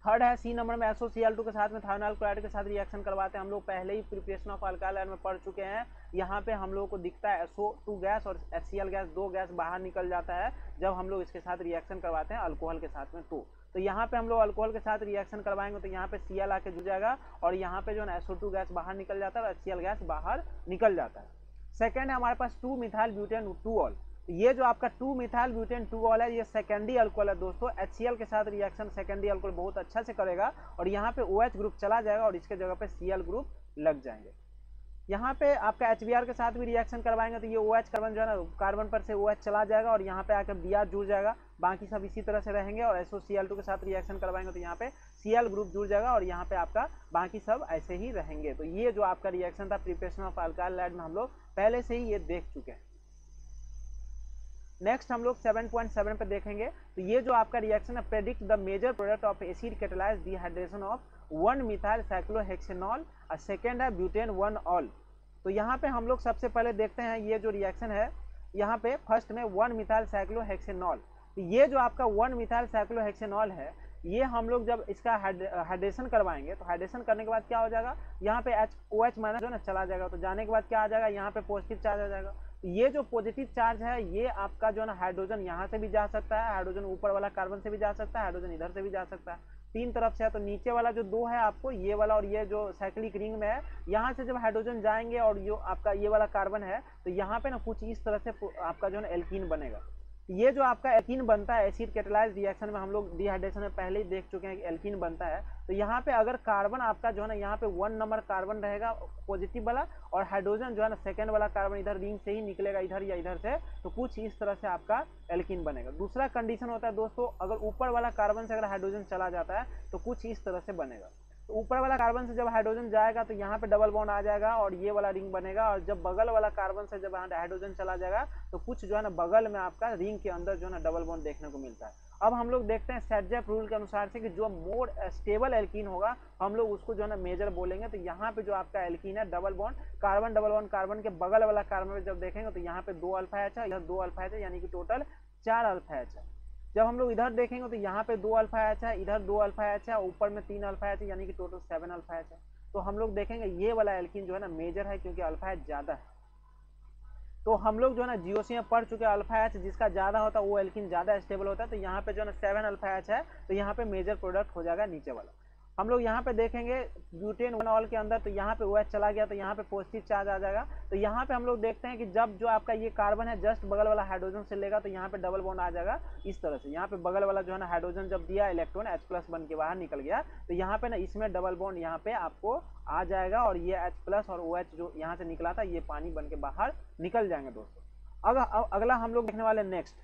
थर्ड है C नंबर में SOCl2 के साथ में थायोनाइल क्लोराइड के साथ रिएक्शन करवाते हैं। हम लोग पहले ही प्रिपरेशन ऑफ अल्काइल आयन में पढ़ चुके हैं। यहाँ पे हम लोग को दिखता है SO2 गैस और HCl गैस, 2 गैस बाहर निकल जाता है जब हम लोग इसके साथ रिएक्शन करवाते हैं अल्कोहल के साथ में। तो यहाँ पे हम लोग अल्कोहल के साथ रिएक्शन करवाएंगे तो यहाँ पे Cl आके जुड़ जाएगा और यहाँ पे जो है SO2 गैस बाहर निकल जाता है और HCl गैस बाहर निकल जाता है। सेकेंड है हमारे पास 2 मिथाइल ब्यूटेन 2ऑल। ये जो आपका 2 मिथाइल ब्यूटेन 2ऑल है, ये सेकेंडरी अल्कोहल है दोस्तों। HCl के साथ रिएक्शन सेकेंडरी अल्कोहल बहुत अच्छा से करेगा और यहाँ पे OH ग्रुप चला जाएगा और इसके जगह पे Cl ग्रुप लग जाएंगे। यहाँ पे आपका HBr के साथ भी रिएक्शन करवाएंगे तो ये OH कार्बन जो है ना कार्बन पर से OH चला जाएगा और यहाँ पे आकर Br जुड़ जाएगा, बाकी सब इसी तरह से रहेंगे। और SOCl2 के साथ रिएक्शन करवाएंगे तो यहाँ पे Cl ग्रुप जुड़ जाएगा और यहाँ पे आपका बाकी सब ऐसे ही रहेंगे। तो ये जो आपका रिएक्शन था प्रिपरेशन ऑफ अल्काइल आयन में हम लोग पहले से ही ये देख चुके हैं। नेक्स्ट हम लोग 7.7 पे देखेंगे। तो ये जो आपका रिएक्शन है predict the major product of acid catalyse dehydration of 1 methyl cyclohexanol और सेकेंड है ब्यूटेन 1ऑल। तो यहाँ पे हम लोग सबसे पहले देखते हैं ये जो रिएक्शन है, यहाँ पे फर्स्ट में 1 मिथाइल साइक्लोहेक्सेनॉल। तो ये जो आपका 1 मिथाइल साइक्लोहेक्सेनॉल है, ये हम लोग जब इसका हाइड्रेशन करवाएंगे तो हाइड्रेशन करने के बाद क्या हो जाएगा, यहाँ पे OH माइनस जो ना चला जाएगा, तो जाने के बाद क्या आ जाएगा, यहाँ पे पॉजिटिव चार्ज आ जाएगा। ये जो पॉजिटिव चार्ज है ये आपका जो है ना हाइड्रोजन यहाँ से भी जा सकता है, हाइड्रोजन ऊपर वाला कार्बन से भी जा सकता है, हाइड्रोजन इधर से भी जा सकता है, 3 तरफ से है। तो नीचे वाला जो 2 है आपको ये वाला और ये जो साइक्लिक रिंग में है, यहाँ से जब हाइड्रोजन जाएंगे और जो आपका ये वाला कार्बन है तो यहाँ पे ना कुछ इस तरह से आपका जो है ना एल्कीन बनेगा। ये जो आपका एल्कीन बनता है एसिड कैटालाइज रिएक्शन में, हम लोग डिहाइड्रेशन में पहले ही देख चुके हैं कि एल्कीन बनता है। तो यहाँ पे अगर कार्बन आपका जो है ना यहाँ पे 1 नंबर कार्बन रहेगा पॉजिटिव वाला, और हाइड्रोजन जो है ना सेकेंड वाला कार्बन इधर रिंग से ही निकलेगा इधर या इधर से, तो कुछ इस तरह से आपका एल्कीन बनेगा। दूसरा कंडीशन होता है दोस्तों, अगर ऊपर वाला कार्बन से अगर हाइड्रोजन चला जाता है तो कुछ इस तरह से बनेगा। तो ऊपर वाला कार्बन से जब हाइड्रोजन जाएगा तो यहाँ पे डबल बॉन्ड आ जाएगा और ये वाला रिंग बनेगा, और जब बगल वाला कार्बन से जब हाइड्रोजन चला जाएगा तो कुछ जो है ना बगल में आपका रिंग के अंदर जो है ना डबल बॉन्ड देखने को मिलता है। अब हम लोग देखते हैं सेटजेप रूल के अनुसार से कि जो मोर स्टेबल एल्कीन होगा हम लोग उसको जो है ना मेजर बोलेंगे। तो यहाँ पे जो आपका एल्कीन है डबल बॉन्ड कार्बन के बगल वाला कार्बन में जब देखेंगे तो यहाँ पे 2 अल्फा एच है, इधर 2 अल्फा एच है, यानी कि टोटल 4 अल्फा एच है। जब हम लोग इधर देखेंगे तो यहाँ पे 2 अल्फा एच है, इधर 2 अल्फा एच है, ऊपर में 3 अल्फा एच है, यानी कि टोटल 7 अल्फा एच है। तो हम लोग देखेंगे ये वाला एल्कीन जो है ना मेजर है क्योंकि अल्फा एच ज्यादा है। तो हम लोग जो है ना जीओसी में पढ़ चुके अल्फा एच जिसका ज्यादा होता है वो एल्कीन ज्यादा स्टेबल होता है। तो यहाँ पे जो है ना 7 अल्फा एच है, तो यहाँ पे मेजर प्रोडक्ट हो जाएगा नीचे वाला। हम लोग यहाँ पे देखेंगे ब्यूटेन 1 ऑल के अंदर, तो यहाँ पे OH चला गया तो यहाँ पे पॉजिटिव चार्ज आ जाएगा। तो यहाँ पे हम लोग देखते हैं कि जब जो आपका ये कार्बन है जस्ट बगल वाला हाइड्रोजन से लेगा तो यहाँ पे डबल बॉन्ड आ जाएगा इस तरह से। यहाँ पे बगल वाला जो है ना हाइड्रोजन जब दिया इलेक्ट्रॉन H+ बन के बाहर निकल गया, तो यहाँ पे ना इसमें डबल बॉन्ड यहाँ पे आपको आ जाएगा, और ये H+ और OH जो यहाँ से निकला था ये पानी बन के बाहर निकल जाएंगे दोस्तों। अगला हम लोग देखने वाले नेक्स्ट,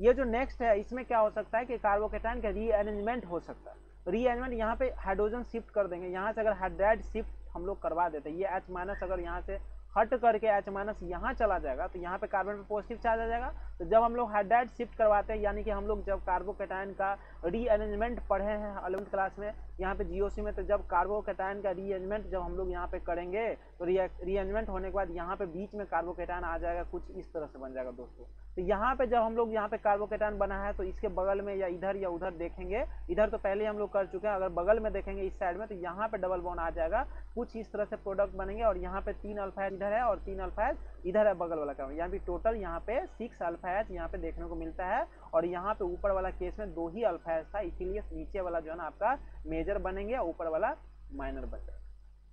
ये जो नेक्स्ट है इसमें क्या हो सकता है कि कार्बोकेटायन का रीअरेंजमेंट हो सकता है। रीअरेंजमेंट यहाँ पे हाइड्रोजन शिफ्ट कर देंगे, यहाँ से अगर हाइड्राइड शिफ्ट हम लोग करवा देते हैं, ये H- अगर यहाँ से हट करके H- यहाँ चला जाएगा तो यहाँ पे कार्बन पे पॉजिटिव चार्ज आ जाएगा। तो जब हम लोग हाइड्राइड शिफ्ट करवाते हैं, यानी कि हम लोग जब कार्बोकेटायन का रीअरेंजमेंट पढ़े हैं 11th क्लास में यहाँ पे जीओसी में, तो जब कार्बोकेटायन का रीअरेंजमेंट जब हम लोग यहाँ पे करेंगे तो रीअरेंजमेंट होने के बाद यहाँ पे बीच में कार्बोकेटायन आ जाएगा, कुछ इस तरह से बन जाएगा दोस्तों। तो यहाँ पे जब हम लोग यहाँ पे कार्बोकेटायन बना है तो इसके बगल में या उधर देखेंगे, इधर तो पहले हम लोग कर चुके हैं, अगर बगल में देखेंगे इस साइड में तो यहाँ पे डबल बॉन्ड आ जाएगा, कुछ इस तरह से प्रोडक्ट बनेंगे। और यहाँ पे 3 अल्फा एच इधर है और 3 अल्फा एच इधर है बगल वाला कार्बन, यहाँ भी टोटल यहाँ पे 6 अल्फा एच यहाँ पे देखने को मिलता है। और यहाँ पे ऊपर वाला केस में 2 ही अल्फा एच था, इसीलिए नीचे वाला जो है ना आपका मेजर बनेंगे, ऊपर वाला माइनर बनेगा।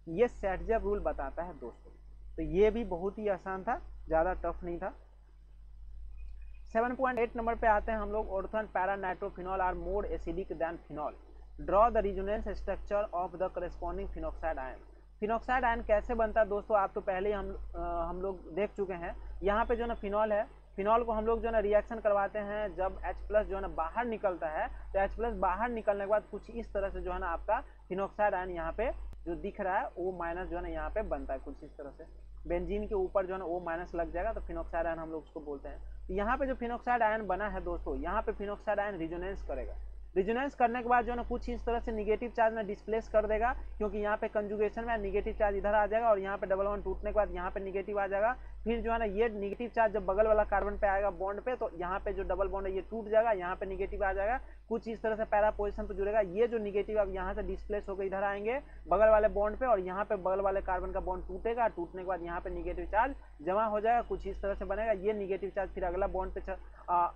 ये सेटजेप रूल बताता है दोस्तों। तो ये भी बहुत ही आसान था, ज्यादा टफ नहीं था। 7.8 नंबर पे आते हैं हम लोग। Ortho and para nitrophenol are more acidic than phenol, draw the resonance structure of the corresponding phenoxide ion. Phenoxide ion कैसे बनता है दोस्तों, आप तो पहले ही हम लोग देख चुके हैं। यहाँ पे जो ना फिनॉल है, फिनॉल को हम लोग जो है ना रिएक्शन करवाते हैं, जब H+ जो है ना बाहर निकलता है तो H+ बाहर निकलने के बाद कुछ इस तरह से जो है ना आपका फिनॉक्साइड आयन यहाँ पे जो दिख रहा है O- जो है ना यहाँ पे बनता है कुछ इस तरह से। बेंजीन के ऊपर जो है ना O- लग जाएगा तो फिनॉक्साइड आयन हम लोग उसको बोलते हैं। तो यहाँ पे जो फिनॉक्साइड आयन बना है दोस्तों, यहाँ पे फिनॉक्साइड आयन रिजोनेंस करेगा। रिजोनेंस करने के बाद जो है ना कुछ इस तरह से निगेटिव चार्ज में डिस्प्लेस कर देगा, क्योंकि यहाँ पे कंजुगेशन में निगेटिव चार्ज इधर आ जाएगा और यहाँ पे डबल बॉन्ड टूटने के बाद यहाँ पे निगेटिव आ जाएगा। फिर जो है ना ये निगेटिव चार्ज जब बगल वाला कार्बन पे आएगा बॉन्ड पे, तो यहाँ पे जो डबल बॉन्ड है ये टूट जाएगा, यहाँ पे निगेटिव आ जाएगा, कुछ इस तरह से पैरा पोजीशन पे जुड़ेगा। ये जो निगेटिव अब यहाँ से डिस्प्लेस होकर इधर आएंगे बगल वाले बॉन्ड पे, और यहाँ पे बगल वाले कार्बन का बॉन्ड टूटेगा, टूटने के बाद यहाँ पे निगेटिव चार्ज जमा हो जाएगा, कुछ इस तरह से बनेगा। ये निगेटिव चार्ज फिर अगला बॉन्ड पे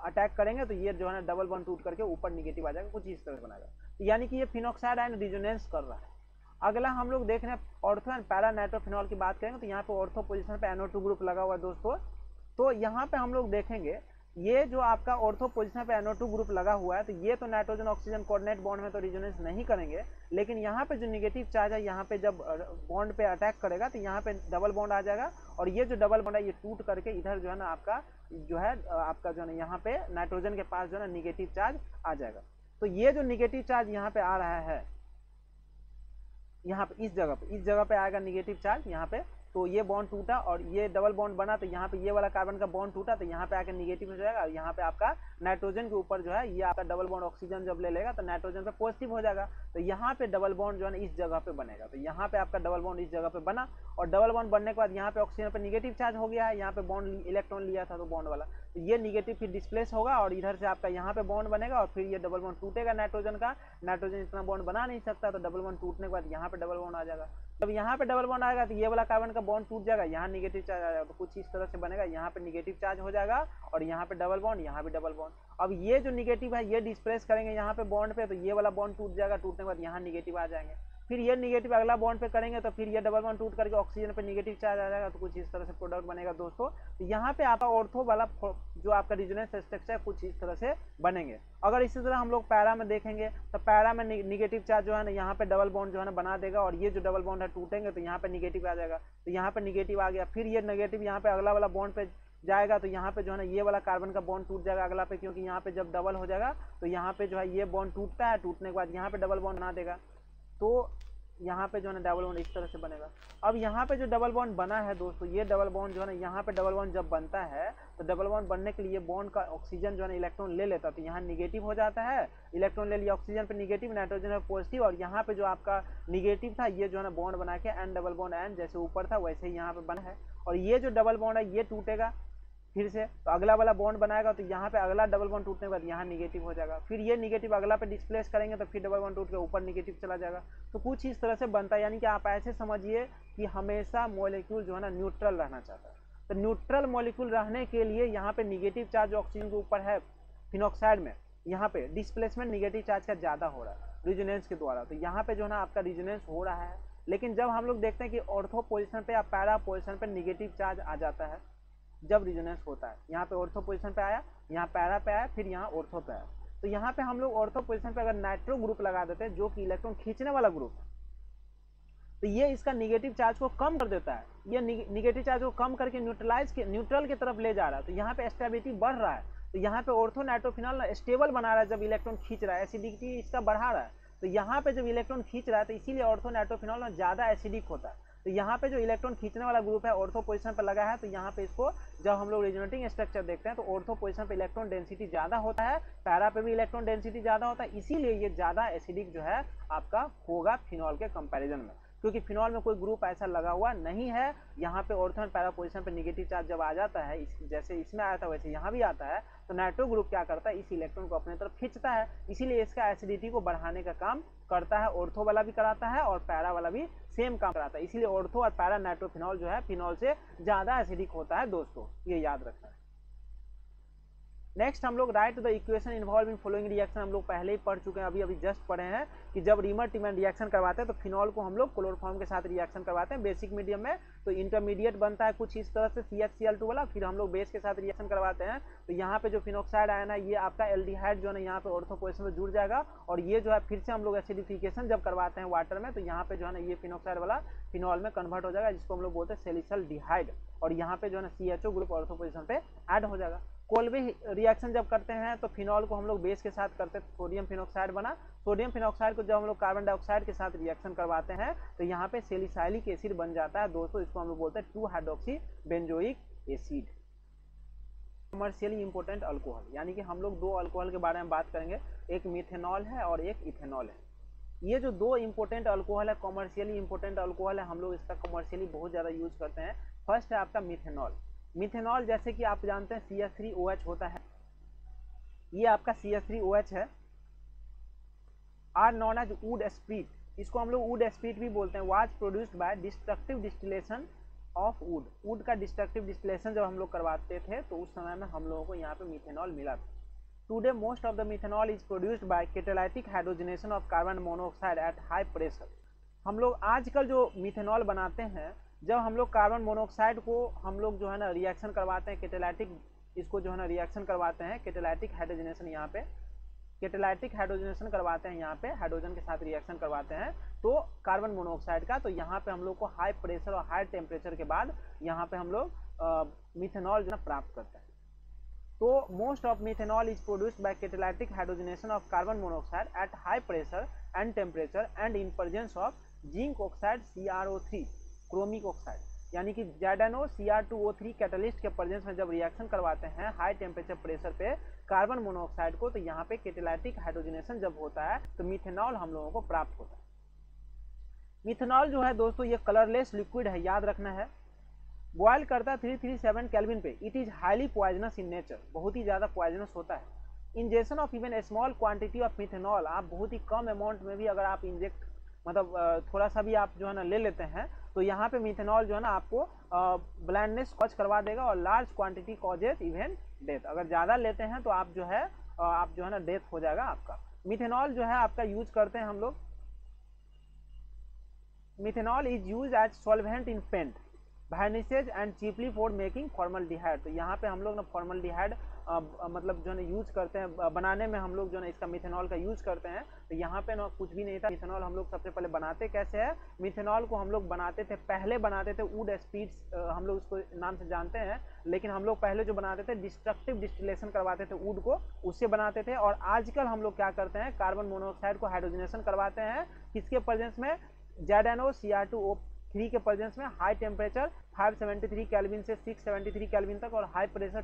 अटैक करेंगे तो ये जो है ना डबल बॉन्ड टूट करके ऊपर निगेटिव आ जाएगा, कुछ इस तरह से बनाएगा। यानी कि ये फिनॉक्साइड आयन रिजोनेंस कर रहा है। अगला हम लोग देख रहे हैं ऑर्थो एंड पैरा नाइट्रोफिनॉल की बात करेंगे, तो यहाँ पे ऑर्थो पोजीशन पे NO2 ग्रुप लगा हुआ है दोस्तों। तो यहाँ पे हम लोग देखेंगे ये जो आपका ऑर्थो पोजीशन पे NO2 ग्रुप लगा हुआ है, तो ये तो नाइट्रोजन ऑक्सीजन कोऑर्डिनेट बॉन्ड में तो रिजोनेंस नहीं करेंगे, लेकिन यहाँ पे जो निगेटिव चार्ज है यहाँ पे जब बॉन्ड पे अटैक करेगा तो यहाँ पे डबल बॉन्ड आ जाएगा, और ये जो डबल बॉन्ड है ये टूट करके इधर जो है ना आपका जो है यहाँ पे नाइट्रोजन के पास जो है ना निगेटिव चार्ज आ जाएगा। तो ये जो निगेटिव चार्ज यहाँ पे आ रहा है, यहाँ पे इस जगह पे आएगा निगेटिव चार्ज यहाँ पे, तो ये बॉन्ड टूटा और ये डबल बॉन्ड बना, तो यहाँ पे ये वाला कार्बन का बॉन्ड टूटा तो यहाँ पे आके निगेटिव हो जाएगा, और यहाँ पे आपका नाइट्रोजन के ऊपर जो है ये आपका डबल बॉन्ड ऑक्सीजन जब ले लेगा तो नाइट्रोजन पे पॉजिटिव हो जाएगा, तो यहाँ पे डबल बॉन्ड जो है ना इस जगह पे बनेगा। तो यहाँ पे आपका डबल बॉन्ड इस जगह पे बना, और डबल बॉन्ड बनने के बाद यहाँ पे ऑक्सीजन पे निगेटिव चार्ज हो गया है, यहाँ पे बॉन्ड इलेक्ट्रॉन लिया था तो बॉन्ड वाला, तो ये निगेटिव फिर डिस्प्लेस होगा और इधर से आपका यहाँ पे बॉन्ड बनेगा, और फिर ये डबल बॉन्ड टूटेगा नाइट्रोजन का। नाइट्रोजन इतना बॉन्ड बना नहीं सकता, तो डबल बॉन्ड टूटने के बाद यहाँ पे डबल बॉन्ड आ जाएगा। जब यहाँ पे डबल बॉन्ड आएगा तो ये वाला कार्बन का बॉन्ड टूट जाएगा, यहाँ निगेटिव चार्ज आ जाएगा, तो कुछ इस तरह से बनेगा। यहाँ पे निगेटिव चार्ज हो जाएगा और यहाँ पे डबल बॉन्ड, यहाँ भी डबल बॉन्ड। अब ये जो निगेटिव है ये डिस्प्लेस करेंगे यहाँ पे बॉन्ड पे, तो ये वाला बॉन्ड टूट जाएगा, टूटने के बाद यहाँ निगेटिव आ जाएंगे। फिर ये निगेटिव अगला बॉन्ड पे करेंगे तो फिर ये डबल बॉन्ड टूट करके ऑक्सीजन पे निगेटिव चार्ज आ जाएगा, तो कुछ इस तरह से प्रोडक्ट बनेगा दोस्तों। तो यहाँ पे आपका ऑर्थो वाला जो आपका रेजोनेंस स्ट्रक्चर कुछ इस तरह से बनेंगे। अगर इसी तरह हम लोग पैरा में देखेंगे तो पैरा में निगेटिव चार्ज जो है ना यहाँ पे डबल बॉन्ड जो है ना बना देगा, और ये जो डबल बॉन्ड है टूटेंगे तो यहाँ पे निगेटिव आ जाएगा, तो यहाँ पे निगेटिव आ गया। फिर ये नेगेटिव यहाँ पे अगला वाला बॉन्ड पे जाएगा तो यहाँ पे जो है ना ये वाला कार्बन का बॉन्ड टूट जाएगा अगला पे, क्योंकि यहाँ पे जब डबल हो जाएगा तो यहाँ पे जो है ये बॉन्ड टूटता है, टूटने के बाद यहाँ पे डबल बॉन्ड बना देगा, तो यहाँ पे जो है ना डबल बॉन्ड इस तरह से बनेगा। अब यहाँ पे जो डबल बॉन्ड बना है दोस्तों, ये डबल बॉन्ड जो है ना यहाँ पे डबल बॉन्ड जब बनता है तो डबल बॉन्ड बनने के लिए बॉन्ड का ऑक्सीजन जो है ना इलेक्ट्रॉन ले लेता है, तो यहाँ निगेटिव हो जाता है, इलेक्ट्रॉन ले लिया ऑक्सीजन पे निगेटिव, नाइट्रोजन पे पॉजिटिव, और यहाँ पे जो आपका निगेटिव था ये जो है ना बॉन्ड बना के एन डबल बॉन्ड एन जैसे ऊपर था वैसे ही यहाँ पे बना है। और ये जो डबल बॉन्ड है ये टूटेगा फिर से, तो अगला वाला बॉन्ड बनाएगा तो यहाँ पे अगला डबल बॉन्ड टूटने के बाद यहाँ निगेटिव हो जाएगा, फिर ये निगेटिव अगला पे डिस्प्लेस करेंगे तो फिर डबल बॉन्ड टूट के ऊपर निगेटिव चला जाएगा। तो कुछ इस तरह से बनता है, यानी कि आप ऐसे समझिए कि हमेशा मॉलिक्यूल जो है ना न्यूट्रल रहना चाहता है। तो न्यूट्रल मॉलिक्यूल रहने के लिए यहाँ पे निगेटिव चार्ज ऑक्सीजन के ऊपर है फिनॉक्साइड में, यहाँ पे डिस्प्लेसमेंट निगेटिव चार्ज का ज़्यादा हो रहा है रिजोनेंस के द्वारा, तो यहाँ पे जो है ना आपका रिजोनेंस हो रहा है। लेकिन जब हम लोग देखते हैं कि ऑर्थो पोजिशन पे या पैरा पोजिशन पे निगेटिव चार्ज आ जाता है जब रिजोनेंस होता है, यहाँ पे ऑर्थो पोजीशन पे आया, यहाँ पैरा पे आया, फिर यहाँ ऑर्थो पे आया, तो यहाँ पे हम लोग ऑर्थो पोजीशन पे अगर नाइट्रो ग्रुप लगा देते हैं जो कि इलेक्ट्रॉन खींचने वाला ग्रुप है, तो ये इसका निगेटिव चार्ज को कम कर देता है, ये निगेटिव चार्ज को कम करके न्यूट्रल की तरफ ले जा रहा है, तो यहाँ पे स्टेबिलिटी बढ़ रहा है। तो यहाँ पे ऑर्थो नाइट्रोफिनॉल स्टेबल बना रहा है जब इलेक्ट्रॉन खींच रहा है, एसिडिटी इसका बढ़ा रहा है, तो यहाँ पे जब इलेक्ट्रॉन खींच रहा है तो इसीलिए ऑर्थो नाइट्रोफिनॉल ज़्यादा एसिडिक होता है। तो यहाँ पे जो इलेक्ट्रॉन खींचने वाला ग्रुप है ऑर्थो पोजीशन पर लगा है, तो यहाँ पे इसको जब हम लोग रेजोनेटिंग स्ट्रक्चर देखते हैं तो ऑर्थो पोजीशन पे इलेक्ट्रॉन डेंसिटी ज़्यादा होता है, पैरा पे भी इलेक्ट्रॉन डेंसिटी ज़्यादा होता है, इसीलिए ये ज़्यादा एसिडिक जो है आपका होगा फिनॉल के कंपैरिजन में, क्योंकि फिनॉल में कोई ग्रुप ऐसा लगा हुआ नहीं है। यहाँ पे ऑर्थो एंड पैरा पोजीशन पे निगेटिव चार्ज जब आ जाता है, जैसे इसमें आया था वैसे यहाँ भी आता है, तो नाइट्रो ग्रुप क्या करता है, इस इलेक्ट्रॉन को अपने तरफ खींचता है, इसीलिए इसका एसिडिटी को बढ़ाने का काम करता है। ऑर्थो वाला भी कराता है और पैरा वाला भी सेम काम कराता है, इसीलिए ऑर्थो और पैरा नाइट्रोफिनॉल जो है फिनॉल से ज़्यादा एसिडिक होता है दोस्तों, ये याद रखना है। नेक्स्ट हम लोग right the equation involve in following reaction, हम लोग पहले ही पढ़ चुके हैं, अभी जस्ट पढ़े हैं कि जब रीमर टिमन रिएक्शन करवाते हैं तो फिनॉल को हम लोग क्लोरोफॉर्म के साथ रिएक्शन करवाते हैं बेसिक मीडियम में, तो इंटरमीडिएट बनता है कुछ इस तरह से CHCl2 वाला, फिर हम लोग बेस के साथ रिएक्शन करवाते हैं, तो यहाँ पे जो फिनॉक्साइड आया ना ये आपका एल्डिहाइड जो है ना यहाँ पे ऑर्थो पोजीशन में जुड़ जाएगा, और ये जो है फिर से हम लोग एसिडिफिकेशन जब करवाते हैं वाटर में तो यहाँ पे जो है ना ये फिनॉक्साइड वाला फिनॉल में कन्वर्ट हो जाएगा, जिसको हम लोग बोलते हैं सैलिसल्डिहाइड, और यहाँ पे जो है ना CHO ग्रुप ऑर्थो पोजीशन पे ऐड हो जाएगा। कोल्बे रिएक्शन जब करते हैं तो फिनॉल को हम लोग बेस के साथ करते हैं, सोडियम फिनॉक्साइड बना, सोडियम फिनॉक्साइड को जब हम लोग कार्बन डाइऑक्साइड के साथ रिएक्शन करवाते हैं तो यहाँ पे सैलिसाइलिक एसिड बन जाता है दोस्तों, इसको हम लोग बोलते हैं 2 hydroxy benzoic acid. Commercially important alcohol, यानी कि हम लोग 2 अल्कोहल के बारे में बात करेंगे, एक मिथेनॉल है और एक इथेनॉल है। ये जो 2 इंपोर्टेंट अल्कोहल है, कमर्शियली इंपोर्टेंट अल्कोहल है, हम लोग इसका कमर्शियली बहुत ज़्यादा यूज करते हैं। फर्स्ट है आपका मिथेनॉल। मिथेनॉल जैसे कि आप जानते हैं CH3OH होता है, ये आपका CH3OH है, are known as wood spirit, इसको हम लोग वुड स्प्रिट भी बोलते हैं, was produced by destructive distillation of wood. Wood का डिस्ट्रक्टिव डिस्टिलेशन जब हम लोग करवाते थे तो उस समय में हम लोगों को यहाँ पे मिथेनॉल मिला था। Today most of the methanol is produced by catalytic hydrogenation of carbon monoxide at high pressure. हम लोग आजकल जो मिथेनॉल बनाते हैं, जब हम लोग कार्बन मोनोऑक्साइड को हम लोग जो है ना रिएक्शन करवाते हैं कैटालिटिक, इसको जो है ना रिएक्शन करवाते हैं कैटालिटिक हाइड्रोजनेशन, यहाँ पे कैटालिटिक हाइड्रोजनेशन करवाते हैं, यहाँ पे हाइड्रोजन के साथ रिएक्शन करवाते हैं तो कार्बन मोनोऑक्साइड का, तो यहाँ पे हम लोग को हाई प्रेशर और हाई टेम्परेचर के बाद यहाँ पे हम लोग मिथेनॉल जो है प्राप्त करते हैं। तो most of methanol is produced by catalytic hydrogenation of carbon monoxide at high pressure and temperature and in presence of zinc oxide CrO3 chromic oxide, यानी कि ज़ैडानो Cr2O3 कैटलिस्ट के प्रेजेंस में जब रिएक्शन करवाते हैं हाई टेम्परेचर प्रेशर पे carbon monoxide को, तो यहाँ पे कैटालिटिक हाइड्रोजनेशन जब होता है तो मिथेनॉल हम लोगों को प्राप्त होता है। मिथेनॉल जो है दोस्तों ये कलरलेस लिक्विड है, याद रखना है, बॉयल करता है 337 केल्विन पे। It is highly poisonous in nature, बहुत ही ज़्यादा पॉइजनस होता है। Injection of even a small quantity of methanol, आप बहुत ही कम अमाउंट में भी अगर आप इंजेक्ट मतलब थोड़ा सा भी आप जो है ना ले लेते हैं तो यहाँ पे मिथेनॉल जो है ना आपको ब्लाइंडनेस कॉज करवा देगा, और large quantity causes even death. अगर ज़्यादा लेते हैं तो आप जो है ना डेथ हो जाएगा आपका। मिथेनॉल जो है आपका यूज करते हैं हम लोग methanol is use as solvent in paint, varnishes and chiefly for making formaldehyde. तो यहाँ पे हम लोग ना फॉर्मल्डिहाइड मतलब जो है यूज करते हैं बनाने में, हम लोग जो है इसका मिथेनॉल का यूज करते हैं। तो यहाँ पे ना कुछ भी नहीं था, मिथेनॉल हम लोग सबसे पहले बनाते कैसे है, मिथेनॉल को हम लोग बनाते थे, पहले बनाते थे वुड स्पीड्स, हम लोग उसको नाम से जानते हैं, लेकिन हम लोग पहले जो बनाते थे डिस्ट्रक्टिव डिस्टिलेशन करवाते थे वुड को, उससे बनाते थे। और आजकल हम लोग क्या करते हैं, कार्बन मोनोऑक्साइड को हाइड्रोजनेशन करवाते हैं, किसके प्रेजेंस में, ZnO Cr2O3 के प्रेजेंस में, हाई टेम्परेचर 573 केल्विन से 673 केल्विन तक, और हाई प्रेशर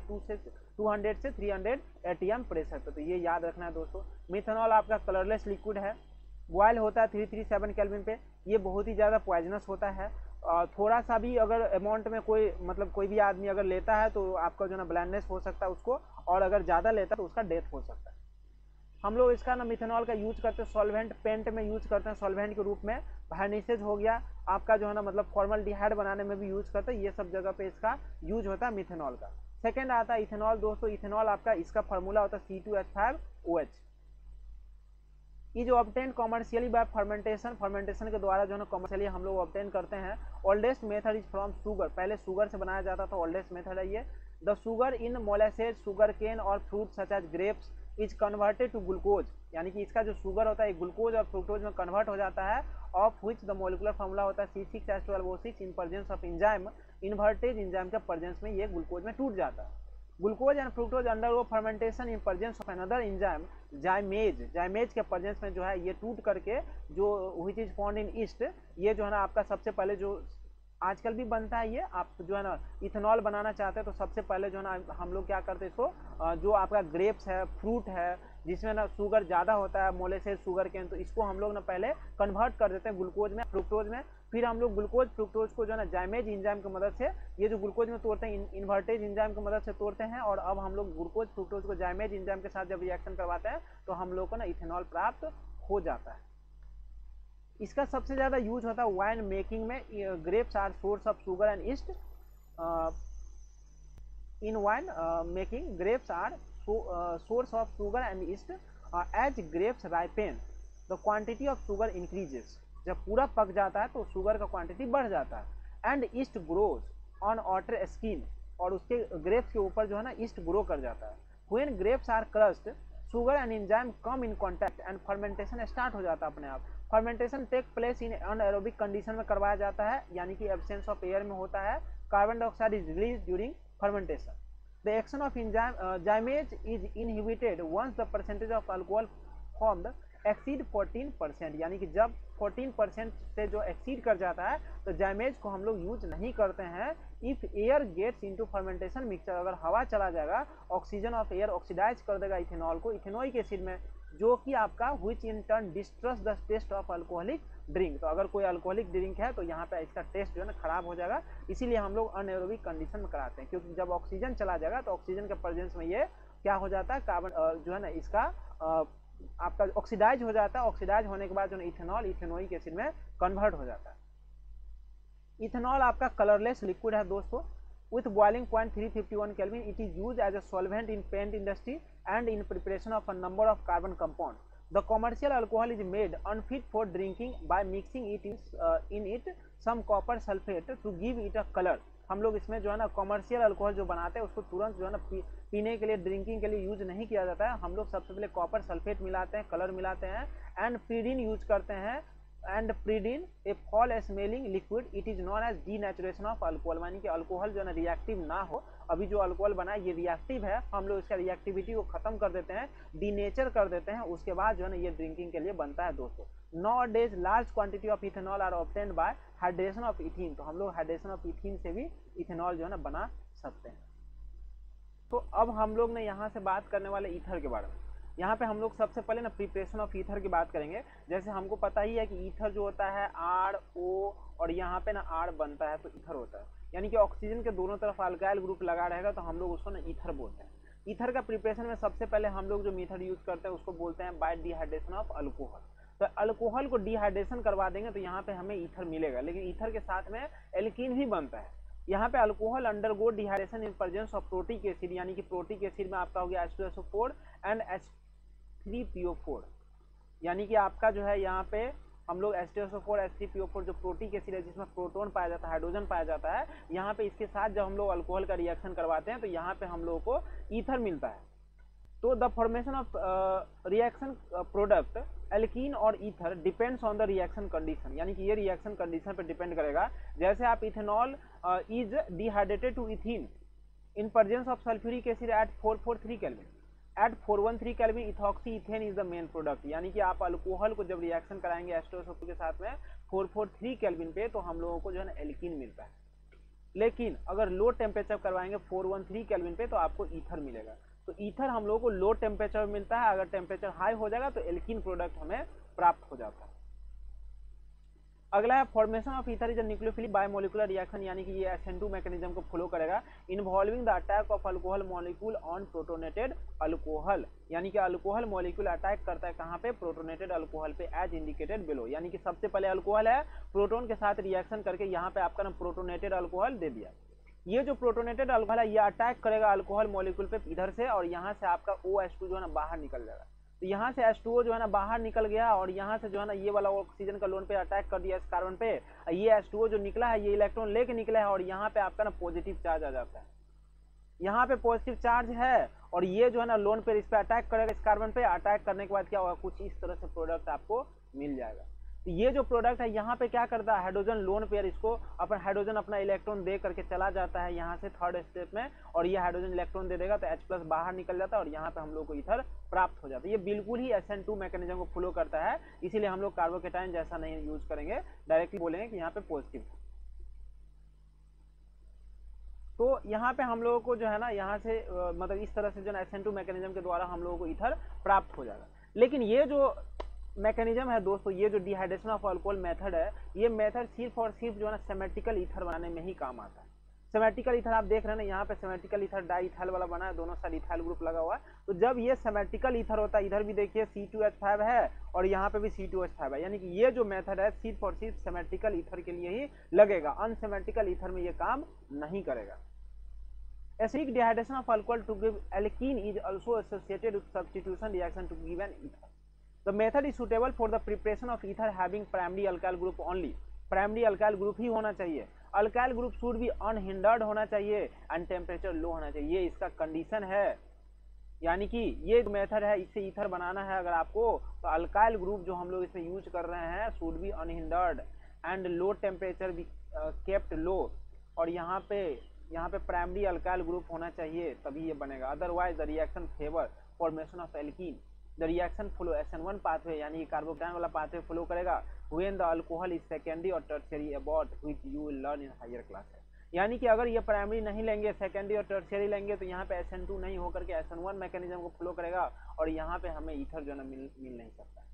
200 से 300 atm प्रेशर पे। तो ये याद रखना है दोस्तों। मिथेनॉल आपका कलरलेस लिक्विड है, बॉयल होता है 337 केल्विन पे। ये बहुत ही ज़्यादा पॉइजनस होता है, थोड़ा सा भी अगर अमाउंट में कोई भी आदमी अगर लेता है तो आपका जो ना ब्लाइंडनेस हो सकता है उसको, और अगर ज़्यादा लेता है तो उसका डेथ हो सकता है। हम लोग इसका ना मिथेनॉल का यूज करते हैं सॉल्वेंट, पेंट में यूज करते हैं सॉल्वेंट के रूप में, वार्निशेज हो गया आपका जो है ना मतलब फॉर्मल्डिहाइड बनाने में भी यूज करते हैं, ये सब जगह पे इसका यूज होता है मिथेनॉल का। सेकेंड आता है इथेनॉल दोस्तों। इथेनॉल आपका इसका फार्मूला होता है C2H5OH, ये जो obtain commercially bye fermentation, fermentation के द्वारा जो है कॉमर्शियली हम लोग ऑब्टेन करते हैं। Oldest method is from sugar, पहले शुगर से बनाया जाता था, ओल्डेस्ट मेथड है ये। The sugar in molasses, sugarcane और fruit such as grapes is converted to glucose, यानी कि इसका जो शुगर होता है ग्लूकोज और फ्रूक्टोज में कन्वर्ट हो जाता है, of which the molecular formula होता है C6H12O6 in presence of enzyme, invertase enzyme के प्रेजेंस में ये ग्लूकोज में टूट जाता है। Glucose and fructose undergo fermentation in presence of another enzyme जाइमेज, जाइमेज के प्रेजेंस में जो है ये टूट करके जो which is found in east, ये जो है ना आपका सबसे पहले जो आजकल भी बनता है, ये आप जो है ना इथेनॉल बनाना चाहते हैं तो सबसे पहले जो है ना हम लोग क्या करते हैं इसको, जो आपका ग्रेप्स है, फ्रूट है, जिसमें ना शुगर ज़्यादा होता है, मोलेसेस, शुगर केन, तो इसको हम लोग ना पहले कन्वर्ट कर देते हैं ग्लूकोज में, फ्रुक्टोज में। फिर हम लोग ग्लूकोज फ्रुक्टोज को जो है ना जाइमेज एंजाइम की मदद से, ये जो ग्लूकोज में तोड़ते हैं इन्वर्टेज एंजाइम की मदद से तोड़ते हैं, और अब हम लोग ग्लूकोज फ्रुक्टोज को जाइमेज एंजाइम के साथ जब रिएक्शन करवाते हैं तो हम लोग को ना इथेनॉल प्राप्त हो जाता है। इसका सबसे ज़्यादा यूज होता है वाइन मेकिंग में। Grapes are source of sugar and yeast, in wine making grapes are source of sugar and yeast, as grapes ripen the quantity of sugar increases, जब पूरा पक जाता है तो शुगर का क्वांटिटी बढ़ जाता है। And east grows on water skin, और उसके ग्रेप्स के ऊपर जो है ना ईस्ट ग्रो कर जाता है। When grapes are crushed sugar and enzyme come in contact and fermentation start हो जाता है अपने आप। Fermentation take place in anaerobic condition में करवाया जाता है, यानी कि एब्सेंस ऑफ एयर में होता है। Carbon dioxide is release during fermentation. The action of zymase is inhibited once the percentage of alcohol formed exceed 14%, यानी कि जब 14% से जो एक्सीड कर जाता है तो जाइमेज को हम लोग यूज नहीं करते हैं। If air gets into fermentation mixture, अगर हवा चला जाएगा, ऑक्सीजन ऑफ एयर ऑक्सीडाइज कर देगा इथेनॉल को इथेनोइक एसिड में, जो कि आपका which in turn destroys the taste of alcoholic drink. तो अगर कोई अल्कोहलिक ड्रिंक है तो यहाँ पे इसका टेस्ट जो है ना खराब हो जाएगा, इसीलिए हम लोग अनएरोबिक कंडीशन में कराते हैं, क्योंकि जब ऑक्सीजन चला जाएगा तो ऑक्सीजन के प्रेजेंस में ये क्या हो जाता है, कार्बन जो है ना इसका आपका ऑक्सीडाइज हो जाता है। ऑक्सीडाइज होने के बाद जो इथेनॉल इथेनोइक एसिड में कन्वर्ट हो जाता है। इथेनॉल आपका कलरलेस लिक्विड है दोस्तों, with boiling point 351 Kelvin. It is used as a solvent in paint industry and in preparation of a number of carbon compounds. The commercial alcohol is made unfit for drinking by mixing it in it some copper sulfate to give it a color. हम लोग इसमें जो है ना commercial alcohol जो बनाते हैं उसको तुरंत जो है ना पीने के लिए, ड्रिंकिंग के लिए यूज नहीं किया जाता है। हम लोग सबसे पहले कॉपर सल्फेट मिलाते हैं, कलर मिलाते हैं, एंड प्रीडिन यूज करते हैं। And pyridine a foul smelling liquid, it is known as denaturation of alcohol, यानी कि अल्कोहल जो है ना रिएक्टिव ना हो। अभी जो अल्कोहल बना है ये रिएक्टिव है, हम लोग इसका रिएक्टिविटी को खत्म कर देते हैं, डीनेचर कर देते हैं, उसके बाद जो है ना ये ड्रिंकिंग के लिए बनता है दोस्तों। Nowadays large quantity of ethanol are obtained by hydration of ethene, तो हम लोग हाइड्रेशन ऑफ इथीन से भी इथेनॉल जो है ना बना सकते हैं। तो अब हम लोग ने यहाँ से बात करने वाले ईथर के बारे में। यहाँ पे हम लोग सबसे पहले ना प्रिपरेशन ऑफ ईथर की बात करेंगे। जैसे हमको पता ही है कि ईथर जो होता है RO, और यहाँ पे ना R बनता है तो ईथर होता है, यानी कि ऑक्सीजन के दोनों तरफ अल्काइल ग्रुप लगा रहेगा तो हम लोग उसको ना ईथर बोलते हैं। ईथर का प्रिपरेशन में सबसे पहले हम लोग जो मेथड यूज करते हैं उसको बोलते हैं बाय डिहाइड्रेशन ऑफ अल्कोहल। तो अल्कोहल को डिहाइड्रेशन करवा देंगे तो यहाँ पे हमें ईथर मिलेगा, लेकिन ईथर के साथ में एल्कीन भी बनता है। यहाँ पे alcohol undergo dehydration in presence of protic acid, यानी कि प्रोटिक एसिड में आपका हो गया H2SO4 एंड H3PO4, यानी कि आपका जो है यहाँ पे हम लोग H2SO4 H3PO4 जो प्रोटिक एसिड है जिसमें प्रोटॉन पाया जाता है, हाइड्रोजन पाया जाता है, यहाँ पे इसके साथ जब हम लोग अल्कोहल का रिएक्शन करवाते हैं तो यहाँ पे हम लोगों को ईथर मिलता है। तो the formation of reaction product alkene और ether depends on the reaction condition, यानी कि ये रिएक्शन कंडीशन पे डिपेंड करेगा। जैसे आप ethanol is dehydrated to ethene in presence of sulphuric acid at 443 kelvin, at 413 kelvin ethoxy ethane is the main product, यानी कि आप अल्कोहल को जब रिएक्शन कराएंगे H2SO4 के साथ में 443 केल्विन पे तो हम लोगों को जो है ना एल्कीन मिलता है। लेकिन अगर लो टेम्परेचर करवाएंगे 413 केल्विन पे तो आपको ईथर मिलेगा। तो ईथर हम लोगों को लो टेम्परेचर में मिलता है, अगर टेम्परेचर हाई हो जाएगा तो एल्कीन प्रोडक्ट हमें प्राप्त हो जाता है। अगला है formation of ether is a nucleophilic biomolecular reaction, यानी कि ये SN2 मैकेनिज्म को फॉलो करेगा, involving the attack of alcohol molecule on protonated alcohol, यानी कि अल्कोहल मॉलिक्यूल अटैक करता है कहाँ पे, प्रोटोनेटेड अल्कोहल पे, एज इंडिकेटेड बिलो, यानी कि सबसे पहले अल्कोहल है, प्रोटोन के साथ रिएक्शन करके यहाँ पे आपका ना प्रोटोनेटेड अल्कोहल दे दिया। ये जो प्रोटोनेटेड अल्कोहल है ये अटैक करेगा अल्कोहल मॉलिक्यूल पे इधर से, और यहाँ से आपका OH2 जो है ना बाहर निकल जाएगा। तो यहाँ से H2O जो है ना बाहर निकल गया, और यहाँ से जो है ना ये वाला ऑक्सीजन का लोन पे अटैक कर दिया इस कार्बन पे, ये H2O जो निकला है ये इलेक्ट्रॉन लेके निकला है, और यहाँ पे आपका ना पॉजिटिव चार्ज आ जाता है। यहाँ पे पॉजिटिव चार्ज है और ये जो है ना लोन पे इस पे अटैक करेगा, इस कार्बन पे अटैक करने के बाद क्या होगा, कुछ इस तरह से प्रोडक्ट आपको मिल जाएगा। तो ये जो प्रोडक्ट है यहाँ पे क्या करता है, हाइड्रोजन लोन पेयर इसको अपन हाइड्रोजन अपना इलेक्ट्रॉन दे करके चला जाता है यहाँ से थर्ड स्टेप में, और ये हाइड्रोजन इलेक्ट्रॉन दे देगा तो H+ बाहर निकल जाता है और यहाँ पे हम लोग को ईथर प्राप्त हो जाता है। ये बिल्कुल ही SN2 मैकेनिज्म को फॉलो करता है, इसीलिए हम लोग कार्बोकेटाइन जैसा नहीं यूज करेंगे, डायरेक्टली बोलेंगे कि यहाँ पे पॉजिटिव। तो यहाँ पे हम लोगों को जो है ना यहाँ से मतलब इस तरह से जो है SN2 मैकेनिज्म के द्वारा हम लोगों को ईथर प्राप्त हो जाएगा। लेकिन ये जो मैकेनिज्म है दोस्तों, ये जो डिहाइड्रेशन ऑफ अल्कोहल मेथड है, ये मेथड सिर्फ और सिर्फ जो है ना सिमेट्रिकल ईथर बनाने में ही काम आता है। सिमेट्रिकल ईथर आप देख रहे हैं ना, यहाँ पे सिमेट्रिकल ईथर डाई इथाइल वाला बना है, दोनों साइड इथाइल ग्रुप लगा हुआ है। तो जब ये सिमेट्रिकल ईथर होता है, इधर भी देखिए C2H5 है और यहाँ पे भी C2H5 है, यानी कि ये जो मेथड है सिर्फ और सिर्फ सिमेट्रिकल ईथर के लिए ही लगेगा, अनसिमेट्रिकल ईथर में ये काम नहीं करेगा। Acidic dehydration of alcohol to give alkene is also associated with substitution reaction to give an ether. The method is suitable for the preparation of ether having primary alkyl group only. Primary alkyl group ही होना चाहिए, alkyl group should be unhindered होना चाहिए and temperature low होना चाहिए, ये इसका condition है। यानी कि ये मेथड है, इससे ईथर बनाना है अगर आपको, तो अल्काइल ग्रुप जो हम लोग इसमें यूज कर रहे हैं should be unhindered and low temperature be kept low, और यहाँ पे प्राइमरी अल्काइल ग्रुप होना चाहिए तभी ये बनेगा। Otherwise the reaction favour formation of alkene, the reaction follow SN1 pathway, यानी कार्बोकेटाइन वाला पाथवे फॉलो करेगा when the alcohol is secondary और tertiary about which you will learn in higher classes. यानी कि अगर ये प्राइमरी नहीं लेंगे, सेकेंडरी और टर्शियरी लेंगे तो यहाँ पे SN2 नहीं होकर के SN1 मैकेनिज्म को फॉलो करेगा और यहाँ पे हमें ईथर जो है मिल नहीं सकता,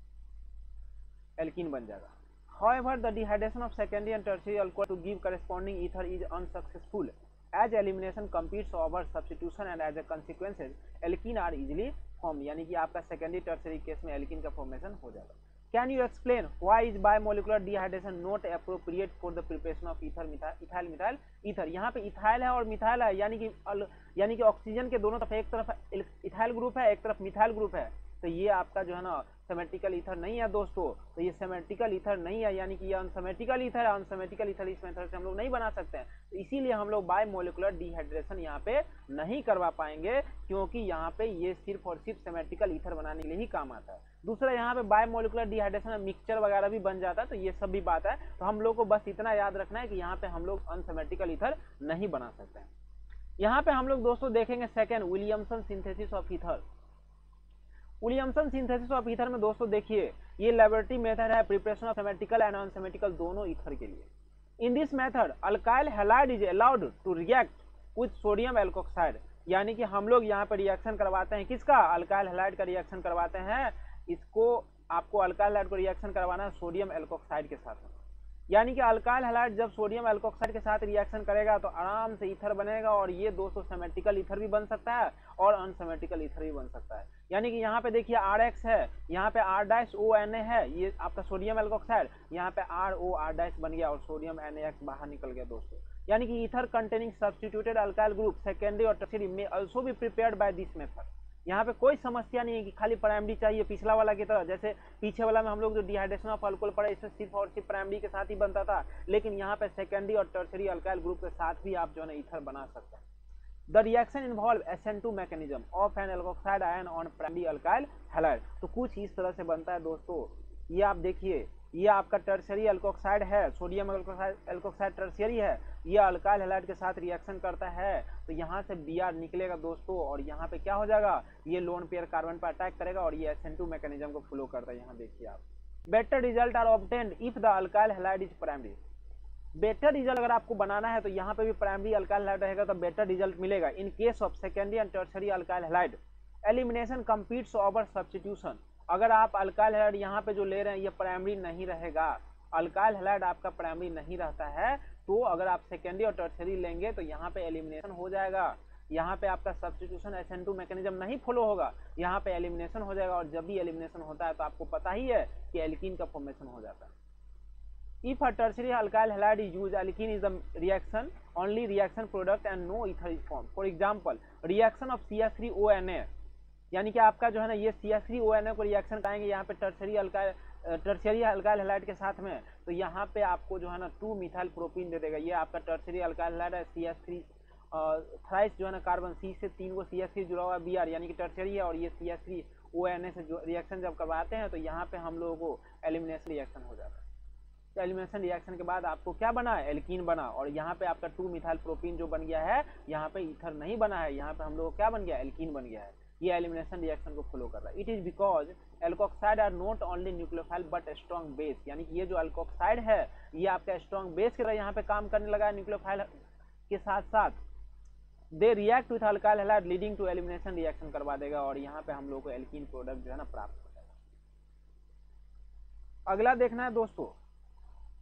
एल्कीन बन जाएगा। However, the dehydration of secondary and tertiary alcohol to give corresponding ether is unsuccessful as elimination competes over substitution and as a consequence alkene are easily formed, यानी कि आपका सेकेंडरी टर्शियरी केस में alkene का formation हो जाएगा। Can you explain why is bimolecular dehydration not appropriate for the preparation of ether ethyl methyl ether? यहाँ पे ethyl है और मिथाइल है, यानी कि ऑक्सीजन के दोनों तरफ, एक तरफ इथाइल ग्रुप है एक तरफ मिथाइल ग्रुप है, तो ये आपका जो है ना सिमेट्रिकल ईथर नहीं है दोस्तों। तो ये सिमेट्रिकल ईथर नहीं है, यानी कि ये अनसिमेट्रिकल ईथर है, अनसिमेट्रिकल ईथर इस मेथड से हम लोग नहीं बना सकते हैं, तो इसीलिए हम लोग बायोमोलिकुलर डिहाइड्रेशन यहाँ पे नहीं करवा पाएंगे, क्योंकि यहाँ पे ये सिर्फ और सिर्फ सिमेट्रिकल ईथर बनाने के लिए ही काम आता है। दूसरा यहाँ पे बायोमोलिकुलर डिहाइड्रेशन में मिक्सचर वगैरह भी बन जाता है, तो ये सब भी बात है, तो हम लोग को बस इतना याद रखना है कि यहाँ पे हम लोग अनसिमेट्रिकल ईथर नहीं बना सकते हैं। यहाँ पे हम लोग दोस्तों देखेंगे second Williamson synthesis of ether. Williamson synthesis of ether में दोस्तों देखिए ये लैबोरेटरी मेथड है preparation of symmetrical and unsymmetrical दोनों ईथर के लिए। In this method alkyl halide is allowed to react with sodium alkoxide, यानी कि हम लोग यहाँ पर रिएक्शन करवाते हैं किसका, अल्काइल हैलाइड का रिएक्शन करवाते हैं, इसको आपको अल्काइल हैलाइड को रिएक्शन करवाना है सोडियम एल्कोक्साइड के साथ। यानी कि अल्काइल हैलाइड जब सोडियम एल्कोक्साइड के साथ रिएक्शन करेगा तो आराम से ईथर बनेगा, और ये दोस्तों सिमेट्रिकल ईथर भी बन सकता है और अनसिमेट्रिकल ईथर भी बन सकता है। यानी कि यहाँ पे देखिए RX है, यहाँ पे R-ONA है, ये आपका सोडियम एल्कोक्साइड, यहाँ पे RO-R- बन गया और सोडियम NaX बाहर निकल गया दोस्तों। यानी कि ether containing substituted alkyl group secondary और टर्शियरी में also be prepared by this method. यहाँ पे कोई समस्या नहीं है कि खाली प्राइमरी चाहिए पिछला वाला की तरह। जैसे पीछे वाला में हम लोग जो डिहाइड्रेशन ऑफ अल्कोहल पढ़ा इसमें सिर्फ और सिर्फ प्राइमरी के साथ ही बनता था, लेकिन यहाँ पे सेकेंडरी और टर्शरी अल्काइल ग्रुप के साथ भी आप जो है ना ईथर बना सकते हैं। The reaction involve SN2 mechanism of an alkoxide ion on primary alkyl halide. तो कुछ इस तरह से बनता है दोस्तों। ये आप देखिए, ये आपका टर्शरी अल्कोक्साइड है, सोडियम अल्कोक्साइड टर्शरी है, ये अल्काइल हैलाइड के साथ रिएक्शन करता है तो यहाँ से Br निकलेगा दोस्तों, और यहाँ पे क्या हो जाएगा, ये लोन पेयर कार्बन पर अटैक करेगा और ये SN2 मैकेनिज्म को फॉलो करता है। यहाँ देखिए आप, better result are obtained if the alkyl halide is primary. Better result अगर आपको बनाना है तो यहाँ पे भी प्राइमरी अल्काइल हैलाइड रहेगा तो बेटर रिजल्ट मिलेगा। In case of secondary and tertiary alkyl halide elimination competes over substitution. अगर आप अल्काइल हैलाइड यहाँ पे जो ले रहे हैं ये प्राइमरी नहीं रहेगा, अल्काइल हैलाइड आपका प्राइमरी नहीं रहता है, तो अगर आप सेकेंडरी और टर्शरी लेंगे तो यहाँ पे एलिमिनेशन हो जाएगा। यहाँ पे आपका सब्स्टिट्यूशन SN2 मैकेनिज्म नहीं फॉलो होगा, यहाँ पे एलिमिनेशन हो जाएगा। और जब भी एलिमिनेशन होता है तो आपको पता ही है कि एल्कीन का फॉर्मेशन हो जाता है। If a tertiary alkyl halide is used, alkene is the reaction only reaction product and no ether is formed. For example, reaction of CH3ONA, यानी कि आपका जो है ना ये CH3ONA को रिएक्शन कराएंगे यहाँ पे टर्शरी अल्काइल हैलाइड के साथ में, तो यहाँ पे आपको जो है ना 2 मिथाइल प्रोपीन दे देगा। ये आपका टर्शरी अल्काइल हैलाइड है, CH3 थ्राइस जो है ना कार्बन C से 3 को CH3 जुड़ा हुआ Br यानी कि टर्शरी है, और ये CH3ONA से जो रिएक्शन जब करवाते हैं तो यहाँ पे हम लोगों को एलिमिनेशन रिएक्शन हो जाता है। तो एलिमिनेशन रिएक्शन के बाद आपको क्या बना है, एल्कीन बना, और यहाँ पे आपका 2 मिथाइल प्रोपीन जो बन गया है, यहाँ पे ईथर नहीं बना है, यहाँ पे हम लोग क्या बन गया, एल्कीन बन गया है। ये एलिमिनेशन रिएक्शन को फॉलो कर रहा है। It is because alkoxide are not only nucleophile but strong base, यानी कि ये जो एल्कोक्साइड है ये आपका स्ट्रॉन्ग बेस की तरह यहाँ पे काम करने लगा है न्यूक्लियोफाइल के साथ साथ। They react with alkyl halide leading to elimination reaction करवा देगा, और यहाँ पे हम लोग को एल्कीन प्रोडक्ट जो है ना प्राप्त हो जाएगा। अगला देखना है दोस्तों,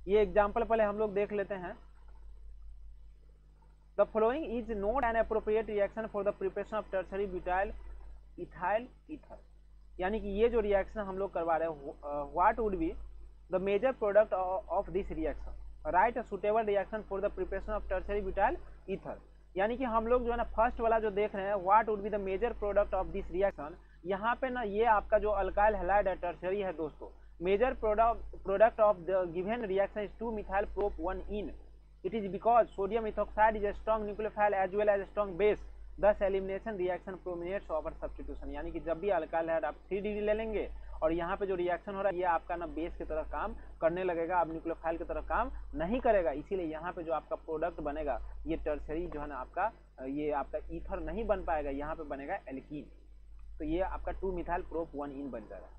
ये एग्जाम्पल पहले हम लोग देख लेते हैं। The following is not an appropriate reaction for the preparation of tertiary butyl ethyl ether, यानी कि ये जो रिएक्शन हम लोग करवा रहे हैं, what would be the major product of this reaction, write a suitable reaction for the preparation of tertiary butyl ether. यानी कि हम लोग जो है ना फर्स्ट वाला जो देख रहे हैं, what would be the major product of this reaction, यहाँ पे ना ये आपका जो अल्काइल हैलाइड है टर्शरी है दोस्तों, major product of the given reaction is 2 methyl prop 1 in. It is because sodium ethoxide is a strong nucleophile as well as a strong base, thus elimination reaction prominates over substitution। यानी कि जब भी alkyl halide आप 3 degree ले लेंगे और यहाँ पे जो रिएक्शन हो रहा है ये आपका ना बेस की तरह काम करने लगेगा, अब न्यूक्लियोफाइल की तरह काम नहीं करेगा, इसीलिए यहाँ पे जो आपका प्रोडक्ट बनेगा ये टर्शरी जो है ना आपका ये आपका ईथर नहीं बन पाएगा, यहाँ पे बनेगा एल्कीन। तो ये आपका 2 मिथाइल प्रोप 1 इन बन जाएगा।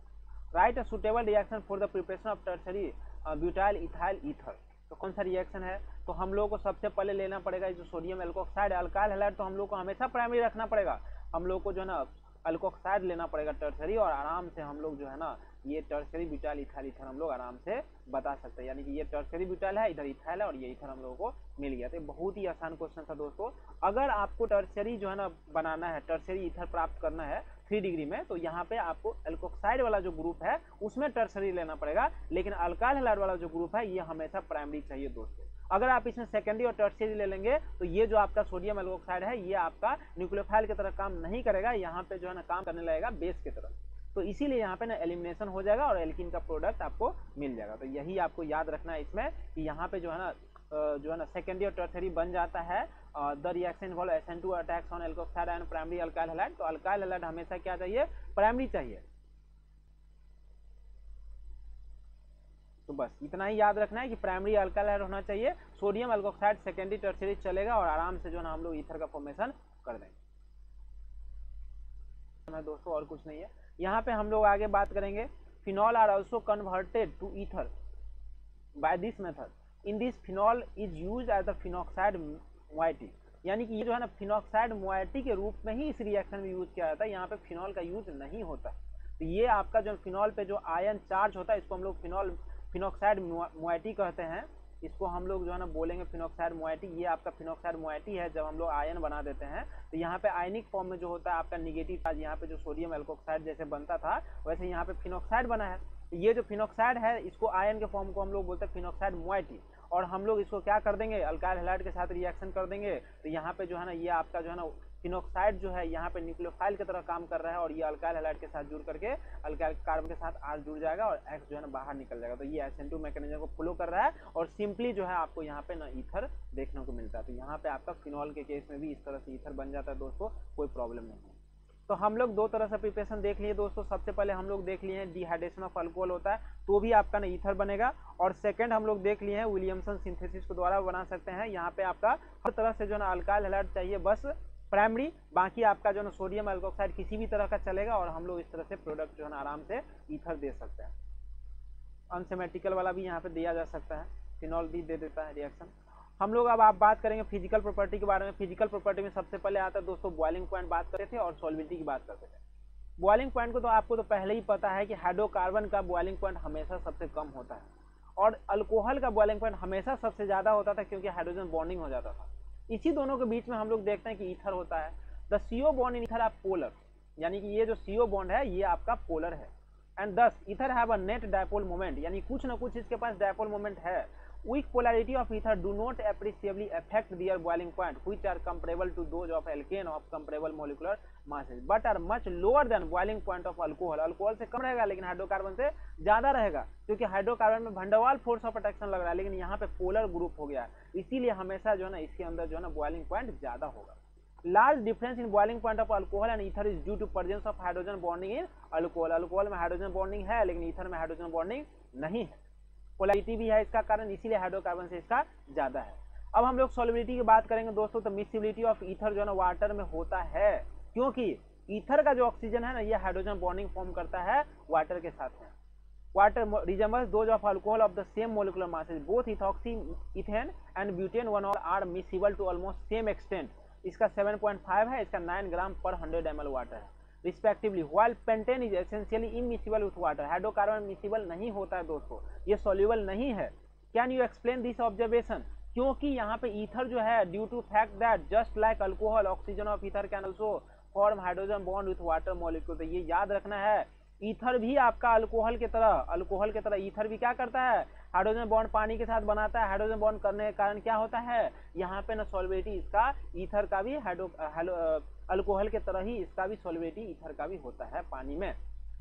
Right a suitable reaction for the preparation of tertiary butyl ethyl ether. तो कौन सा रिएक्शन है, तो हम लोग को सबसे पहले लेना पड़ेगा जो सोडियम एल्कोक्साइड अल्काइल हैलाइड, तो हम लोग को हमेशा प्राइमरी रखना पड़ेगा, हम लोग को जो है ना अल्कोक्साइड लेना पड़ेगा टर्शरी, और आराम से हम लोग जो है ना ये टर्शरी ब्यूटाइल इथाइल ईथर हम लोग आराम से बता सकते हैं। यानी कि ये टर्शरी ब्यूटाइल है, इधर इथाइल है, और ये ईथर हम लोगों को मिल गया। तो बहुत ही आसान क्वेश्चन था दोस्तों। अगर आपको टर्शरी जो है ना बनाना है, टर्शरी ईथर प्राप्त करना है 3 डिग्री में, तो यहाँ पे आपको एल्कोक्साइड वाला जो ग्रुप है उसमें टर्शरी लेना पड़ेगा, लेकिन अल्काइल हैलाइड वाला जो ग्रुप है ये हमेशा प्राइमरी चाहिए दोस्तों। अगर आप इसमें सेकेंडरी और टर्शरी ले लेंगे तो ये जो आपका सोडियम एल्कोक्साइड है ये आपका न्यूक्लियोफाइल की तरह काम नहीं करेगा, यहाँ पे जो है ना काम करने लगेगा बेस की तरह, तो इसीलिए यहाँ पे ना एलिमिनेशन हो जाएगा और एल्कीन का प्रोडक्ट आपको मिल जाएगा। तो यही आपको याद रखना है इसमें कि यहाँ पे जो है ना सेकेंडरी और टर्शरी बन जाता है। The reaction involve SN2 attacks on alkoxide and primary alkyl halide. तो अल्काइल हैलाइड हमेशा क्या चाहिए, प्राइमरी चाहिए। तो बस इतना ही याद रखना है कि प्राइमरी अल्काइल हैलाइड होना चाहिए, सोडियम एल्कोक्साइड सेकेंडरी टर्शरी चलेगा, और आराम से जो है ना हम लोग ईथर का फॉर्मेशन कर देंगे दोस्तों, और कुछ नहीं है। यहाँ पे हम लोग आगे बात करेंगे, phenol are also converted to ether by this method. In this phenol is use as the phenoxide moiety, यानी कि ये जो है ना फिनॉक्साइड मोइटी के रूप में ही इस रिएक्शन में यूज किया जाता है, यहाँ पे फिनॉल का यूज नहीं होता। तो ये आपका जो फिनॉल पे जो आयन चार्ज होता है इसको हम लोग फिनॉक्साइड मोइटी कहते हैं, इसको हम लोग जो है ना बोलेंगे फिनॉक्साइड मोइटी। ये आपका फिनॉक्साइड मोइटी है जब हम लोग आयन बना देते हैं, तो यहाँ पे आयनिक फॉर्म में जो होता है आपका निगेटिव चार्ज, यहाँ पे जो सोडियम एल्कोक्साइड जैसे बनता था वैसे यहाँ पे फिनॉक्साइड बना है। ये जो फिनॉक्साइड है इसको आयन के फॉर्म को हम लोग बोलते हैं फिनॉक्साइड मोइटी, और हम लोग इसको क्या कर देंगे, अल्काइल हैलाइड के साथ रिएक्शन कर देंगे। तो यहाँ पे जो है ना ये आपका जो है ना फिनोक्साइड जो है यहाँ पे न्यूक्लियोफाइल की तरह काम कर रहा है और ये अल्काइल हैलाइड के साथ जुड़ करके अल्काइल कार्बन के साथ R जुड़ जाएगा और X जो है ना बाहर निकल जाएगा। तो ये SN2 मैकेनिज्म को फॉलो कर रहा है और सिंपली जो है आपको यहाँ पे ना ईथर देखने को मिलता है। तो यहाँ पे आपका फिनॉल के केस में भी इस तरह से ईथर बन जाता है दोस्तों, कोई प्रॉब्लम नहीं है। तो हम लोग दो तरह से प्रिपरेशन देख लिए दोस्तों। सबसे पहले हम लोग देख लिए हैं डिहाइड्रेशन ऑफ अल्कोहल होता है तो भी आपका ना ईथर बनेगा, और सेकंड हम लोग देख लिए हैं विलियमसन सिंथेसिस के द्वारा बना सकते हैं। यहाँ पे आपका हर तरह से जो ना अल्काइल हैलाइड चाहिए बस प्राइमरी, बाकी आपका जो ना सोडियम एल्कोक्साइड किसी भी तरह का चलेगा और हम लोग इस तरह से प्रोडक्ट जो है ना आराम से ईथर दे सकते हैं। अनसिमेट्रिकल वाला भी यहाँ पे दिया जा सकता है, फिनॉल भी दे देता है रिएक्शन। हम लोग अब आप बात करेंगे फिजिकल प्रॉपर्टी के बारे में। फिजिकल प्रॉपर्टी में सबसे पहले आता है दोस्तों बॉइलिंग पॉइंट बात करते थे और सॉल्युबिलिटी की बात करते थे। बॉइलिंग पॉइंट को तो आपको तो पहले ही पता है कि हाइड्रोकार्बन का बॉइलिंग पॉइंट हमेशा सबसे कम होता है और अल्कोहल का बॉइलिंग पॉइंट हमेशा सबसे ज्यादा होता था क्योंकि हाइड्रोजन बॉन्डिंग हो जाता था। इसी दोनों के बीच में हम लोग देखते हैं कि ईथर होता है। The CO bond in ether are polar, यानी कि ये जो CO बॉन्ड है ये आपका पोलर है। एंड दस ether have a net dipole moment, यानी कुछ ना कुछ इसके पास डायपोल मोमेंट है। Weak polarity of ether do not appreciably affect their boiling point, which are comparable to those of alkane of comparable molecular masses, but are much lower than boiling point of alcohol. Alcohol से कम रहेगा लेकिन hydrocarbon से ज्यादा रहेगा, क्योंकि hydrocarbon में भंडावाल force of attraction लग रहा है लेकिन यहाँ पे पोलर ग्रुप हो गया है, इसीलिए हमेशा जो है ना इसके अंदर जो है ना बॉइलिंग पॉइंट ज्यादा होगा। Large difference in boiling point of alcohol and ether is due to presence of hydrogen bonding in alcohol. Alcohol में हाइड्रोजन बॉन्डिंग है लेकिन ईथर में हाइड्रोजन बॉन्डिंग नहीं है। पोलैरिटी भी है इसका कारण, इसीलिए हाइड्रोकार्बन से इसका ज्यादा है। अब हम लोग सॉल्युबिलिटी की बात करेंगे दोस्तों, तो मिसिबिलिटी ऑफ ईथर जो है ना वाटर में होता है, क्योंकि ईथर का जो ऑक्सीजन है ना ये हाइड्रोजन बॉन्डिंग फॉर्म करता है वाटर के साथ में। Water resembles those of alcohol of the same molecular masses, both ethoxy ethane and butane one are miscible to almost same extent. इसका 7.5 है, इसका 9 ग्राम पर 100 ml वाटर है respectively, while pentane is essentially immiscible with water. Hydrocarbon miscible नहीं होता है दोस्तों, ये सॉल्युबल नहीं है। Can you explain this observation? क्योंकि यहाँ पे ईथर जो है due to fact that just like alcohol oxygen of ether can also form hydrogen bond with water molecule. तो ये याद रखना है, ईथर भी आपका अल्कोहल की तरह ईथर भी क्या करता है, हाइड्रोजन बॉन्ड पानी के साथ बनाता है। हाइड्रोजन बॉन्ड करने के कारण क्या होता है, यहाँ पे ना सॉल्युबिलिटी इसका ईथर का भी अल्कोहल के तरह ही इसका भी सॉल्युबिलिटी ईथर का भी होता है पानी में।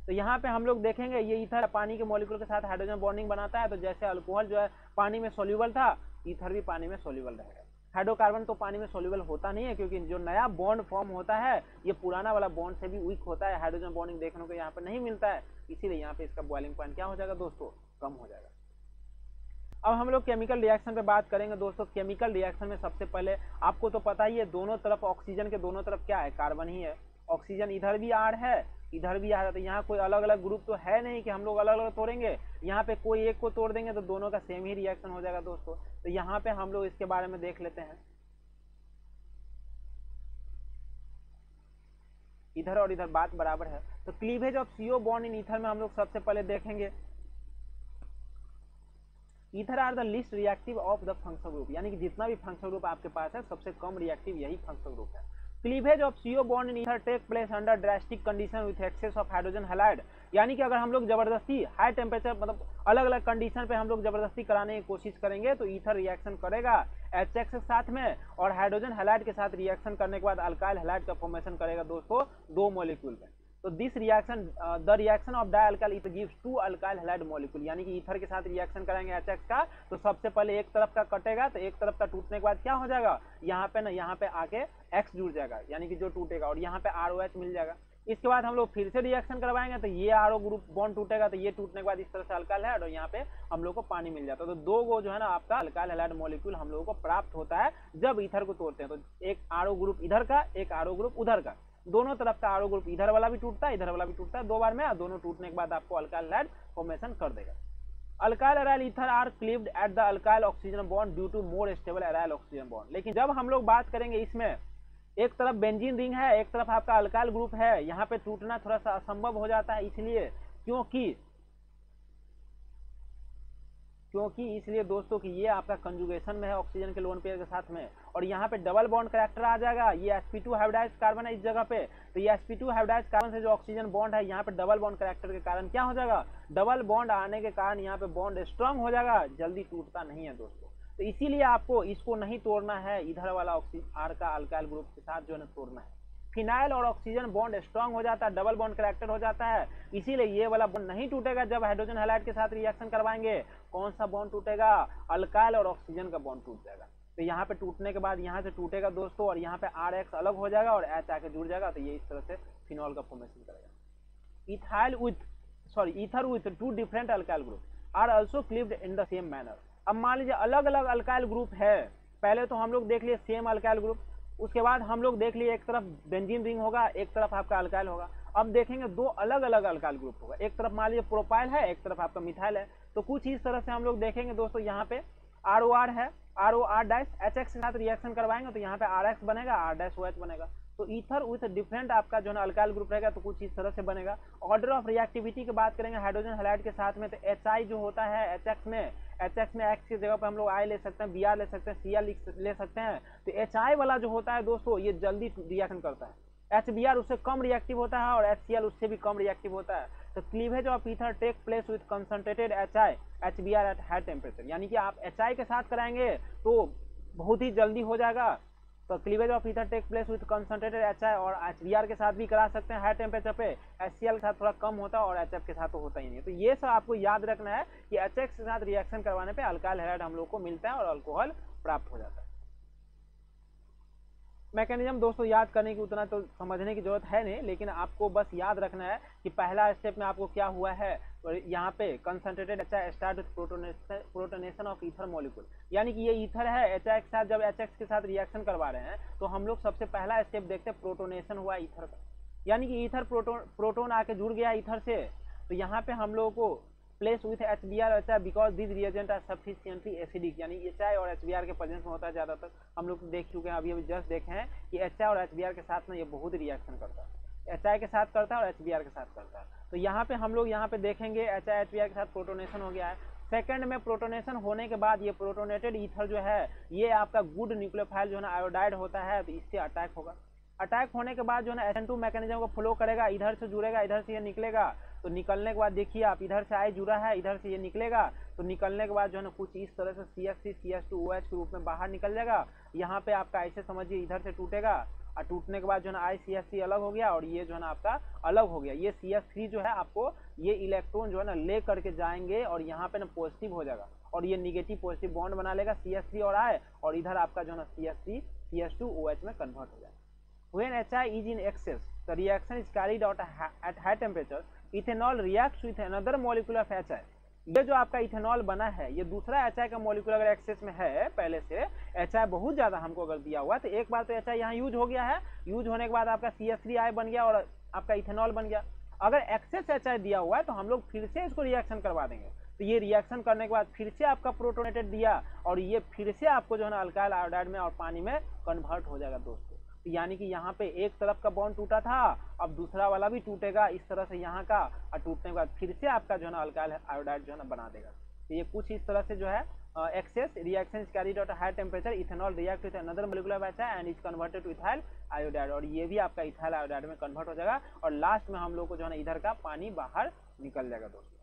तो यहाँ पे हम लोग देखेंगे ये ईथर पानी के मॉलिक्यूल के साथ हाइड्रोजन बॉन्डिंग बनाता है, तो जैसे अल्कोहल जो है पानी में सॉल्युबल था, ईथर भी पानी में सॉल्युबल रहेगा। हाइड्रोकार्बन तो पानी में सॉल्युबल होता नहीं है क्योंकि जो नया बॉन्ड फॉर्म होता है ये पुराना वाला बॉन्ड से भी वीक होता है, हाइड्रोजन बॉन्डिंग देखने को यहाँ पे नहीं मिलता है, इसीलिए यहाँ पे इसका बॉइलिंग पॉइंट क्या हो जाएगा दोस्तों, कम हो जाएगा। अब हम लोग केमिकल रिएक्शन पे बात करेंगे दोस्तों। केमिकल रिएक्शन में सबसे पहले आपको तो पता ही है, दोनों तरफ ऑक्सीजन के दोनों तरफ क्या है, कार्बन ही है। ऑक्सीजन इधर भी R है इधर भी R है, तो यहाँ कोई अलग अलग ग्रुप तो है नहीं कि हम लोग अलग अलग तोड़ेंगे। यहाँ पे कोई एक को तोड़ देंगे तो दोनों का सेम ही रिएक्शन हो जाएगा दोस्तों। तो यहाँ पे हम लोग इसके बारे में देख लेते हैं। इधर और इधर बात बराबर है, तो cleavage of CO bond in ether में हम लोग सबसे पहले देखेंगे। Ether are the least reactive of the functional group, यानी कि जितना भी फंक्शनल ग्रुप आपके पास है सबसे कम रिएक्टिव यही फंक्शनल ग्रुप है। Cleavage of CO bond in ether take place under drastic condition with excess of hydrogen halide, यानी कि अगर हम लोग जबरदस्ती हाई टेम्परेचर मतलब अलग अलग कंडीशन पे हम लोग जबरदस्ती कराने की कोशिश करेंगे तो ईथर रिएक्शन करेगा HX के साथ में और हाइड्रोजन हैलाइड के साथ रिएक्शन करने के बाद अल्काइल हैलाइड का फॉर्मेशन करेगा दोस्तों दो मॉलिक्यूल में। तो this reaction the reaction of dialkyl ether gives 2 alkyl halide molecule, यानी कि ईथर के साथ रिएक्शन करेंगे HX का, तो सबसे पहले एक तरफ का कटेगा, तो एक तरफ का टूटने के बाद क्या हो जाएगा, यहाँ पे ना यहाँ पे आके X जुड़ जाएगा, यानी कि जो टूटेगा, और यहाँ पे ROH मिल जाएगा। इसके बाद हम लोग फिर से रिएक्शन करवाएंगे तो ये RO ग्रुप बॉन्ड टूटेगा, तो ये टूटने के बाद इस तरह से अल्काइल हैलाइड और यहाँ पे हम लोग को पानी मिल जाता है। तो दो गो जो है ना आपका अल्काइल हैलाइड मॉलिक्यूल हम लोगों को प्राप्त होता है जब ईथर को तोड़ते हैं। तो एक RO ग्रुप इधर का, एक RO ग्रुप उधर का, दोनों तरफ का RO ग्रुप इधर वाला भी टूटता है इधर वाला भी टूटता है, दो बार में, और दोनों टूटने के बाद आपको अल्काइल हैलाइड फॉर्मेशन कर देगा। Alkyl aryl ether are cleaved at the alkyl oxygen bond due to more stable aryl oxygen bond. लेकिन जब हम लोग बात करेंगे इसमें एक तरफ बेंजीन रिंग है, एक तरफ आपका अल्काइल ग्रुप है, यहाँ पे टूटना थोड़ा सा असंभव हो जाता है, इसलिए क्योंकि इसलिए दोस्तों कि ये आपका कंजुगेशन में है ऑक्सीजन के लोन पेयर के साथ में, और यहाँ पे डबल बॉन्ड करैक्टर आ जाएगा। ये sp2 हाइब्रिडाइज्ड कार्बन है इस जगह पे, तो ये sp2 हाइब्रिडाइज्ड कार्बन से जो ऑक्सीजन बॉन्ड है यहाँ पे डबल बॉन्ड करैक्टर के कारण क्या हो जाएगा, डबल बॉन्ड आने के कारण यहाँ पे बॉन्ड स्ट्रांग हो जाएगा, जल्दी टूटता नहीं है दोस्तों। तो इसीलिए आपको इसको नहीं तोड़ना है, इधर वाला R का अल्काइल ग्रुप के साथ जो है तोड़ना है। फिनाइल और ऑक्सीजन बॉन्ड स्ट्रांग हो जाता है, डबल बॉन्ड करेक्टर हो जाता है, इसीलिए ये वाला बॉन्ड नहीं टूटेगा जब हाइड्रोजन हैलाइड के साथ रिएक्शन करवाएंगे। कौन सा बॉन्ड टूटेगा? अल्काइल और ऑक्सीजन का बॉन्ड टूट जाएगा। तो यहाँ पे टूटने के बाद यहाँ से टूटेगा दोस्तों, और यहाँ पे RH अलग हो जाएगा और H आके जुड़ जाएगा, तो ये इस तरह से फिनॉल का फॉर्मेशन करेगा। Ether with two different alkyl group are also cleaved in the same manner. अब मान लीजिए अलग अलग अल्काइल ग्रुप है, पहले तो हम लोग देख लिए सेम अल्काइल ग्रुप, उसके बाद हम लोग देख लिए एक तरफ बेंजीन रिंग होगा, एक तरफ आपका अल्काइल होगा। अब देखेंगे दो अलग अलग अल्काइल ग्रुप होगा, एक तरफ मान लीजिए प्रोपाइल है, एक तरफ आपका मिथाइल है। तो कुछ इस तरह से हम लोग देखेंगे दोस्तों, यहाँ पे ROR है, ROR डैश HX के साथ रिएक्शन करवाएंगे तो यहाँ पे RX बनेगा, R-OH बनेगा। तो ईथर विथ डिफरेंट आपका जो है अल्काइल ग्रुप रहेगा, तो कुछ इस तरह से बनेगा। ऑर्डर ऑफ रिएक्टिविटी की बात करेंगे हाइड्रोजन हैलाइड के साथ में, तो HI जो होता है HX में X की जगह पर हम लोग I ले सकते हैं, Br ले सकते हैं, Cl ले सकते हैं। तो HI वाला जो होता है दोस्तों, ये जल्दी रिएक्शन करता है, HBr उससे कम रिएक्टिव होता है और HCl उससे भी कम रिएक्टिव होता है। तो cleavage of ether take place with concentrated HBr at high temperature, यानी कि आप HI के साथ कराएंगे तो बहुत ही जल्दी हो जाएगा। तो cleavage of ether take place with concentrated HI, और HBr के साथ भी करा सकते हैं हाई टेम्परेचर पे। HCl के साथ थोड़ा कम होता है और HF के साथ तो होता ही नहीं। तो ये सब आपको याद रखना है कि HX के साथ रिएक्शन करवाने पे अल्काइल हैलाइड हम लोग को मिलता है और अल्कोहल प्राप्त हो जाता है। मैकेनिज्म दोस्तों याद करने की उतना तो समझने की जरूरत है नहीं, लेकिन आपको बस याद रखना है कि पहला स्टेप में आपको क्या हुआ है, तो यहाँ पे concentrated HI start with protonation of ether molecule, यानी कि ये ईथर है, HI के साथ जब HX के साथ रिएक्शन करवा रहे हैं तो हम लोग सबसे पहला स्टेप देखते हैं प्रोटोनेशन हुआ ईथर का, यानी कि ईथर प्रोटोन आके जुड़ गया ईथर से। तो यहाँ पे हम लोगों को place with HBr HI because this reagent are sufficiently acidic, यानी HI और HBr के प्रेजेंस में होता है ज्यादातर। हम लोग देख चुके हैं, अभी जस्ट देखे हैं कि HI और HBr के साथ में ये बहुत रिएक्शन करता है, HI के साथ करता है और HBr के साथ करता है। तो यहाँ पे हम लोग यहाँ पे देखेंगे HI HBr के साथ प्रोटोनेशन हो गया है। सेकंड में प्रोटोनेशन होने के बाद ये प्रोटोनेटेड ईथर जो है ये आपका गुड न्यूक्लियोफाइल जो है आयोडाइड होता है, तो इससे अटैक होगा। अटैक होने के बाद जो है SN2 मैकेनिज्म को फ्लो करेगा, इधर से जुड़ेगा, इधर से ये निकलेगा। तो निकलने के बाद देखिए आप, इधर से I जुड़ा है, इधर से ये निकलेगा, तो निकलने के बाद जो है ना कुछ इस तरह से CH3 CH2OH के रूप में बाहर निकल जाएगा। यहाँ पे आपका ऐसे समझिए इधर से टूटेगा, और टूटने के बाद जो है ना I CH3 अलग हो गया और ये जो है ना आपका अलग हो गया। ये CH3 जो है आपको ये इलेक्ट्रॉन जो है ना ले करके जाएंगे और यहाँ पे ना पॉजिटिव हो जाएगा और ये निगेटिव पॉजिटिव बॉन्ड बना लेगा CH3 और I, और इधर आपका जो है ना CH3 CH2OH में कन्वर्ट हो जाएगा। When HI is in excess, the reaction is carried out at high temperature. Ethanol reacts with another molecule of HI. ये जो आपका इथेनॉल बना है, ये दूसरा HI का मॉलिक्यूल अगर एक्सेस में है, पहले से HI बहुत ज्यादा हमको अगर दिया हुआ, तो एक बार तो HI यहाँ यूज हो गया है, यूज होने के बाद आपका CH3I बन गया और आपका इथेनॉल बन गया। अगर एक्सेस HI दिया हुआ है तो हम लोग फिर से इसको रिएक्शन करवा देंगे। तो ये रिएक्शन करने के बाद फिर से आपका प्रोटोनेटेड दिया और ये फिर से आपको जो है ना अल्काइल आयोडाइड में और पानी में कन्वर्ट हो जाएगा दोस्तों। यानी कि यहाँ पे एक तरफ का बॉन्ड टूटा था, अब दूसरा वाला भी टूटेगा इस तरह से यहाँ का, और टूटने के बाद फिर से आपका जो है ना अल्काइल आयोडाइड जो है ना बना देगा। तो ये कुछ इस तरह से जो है excess reaction is carried out high temperature, ethanol react with another molecule of HI and is converted to ethyl iodide, और ये भी आपका इथाइल आयोडाइड में कन्वर्ट हो जाएगा और लास्ट में हम लोग को जो है ना इधर का पानी बाहर निकल जाएगा दोस्तों।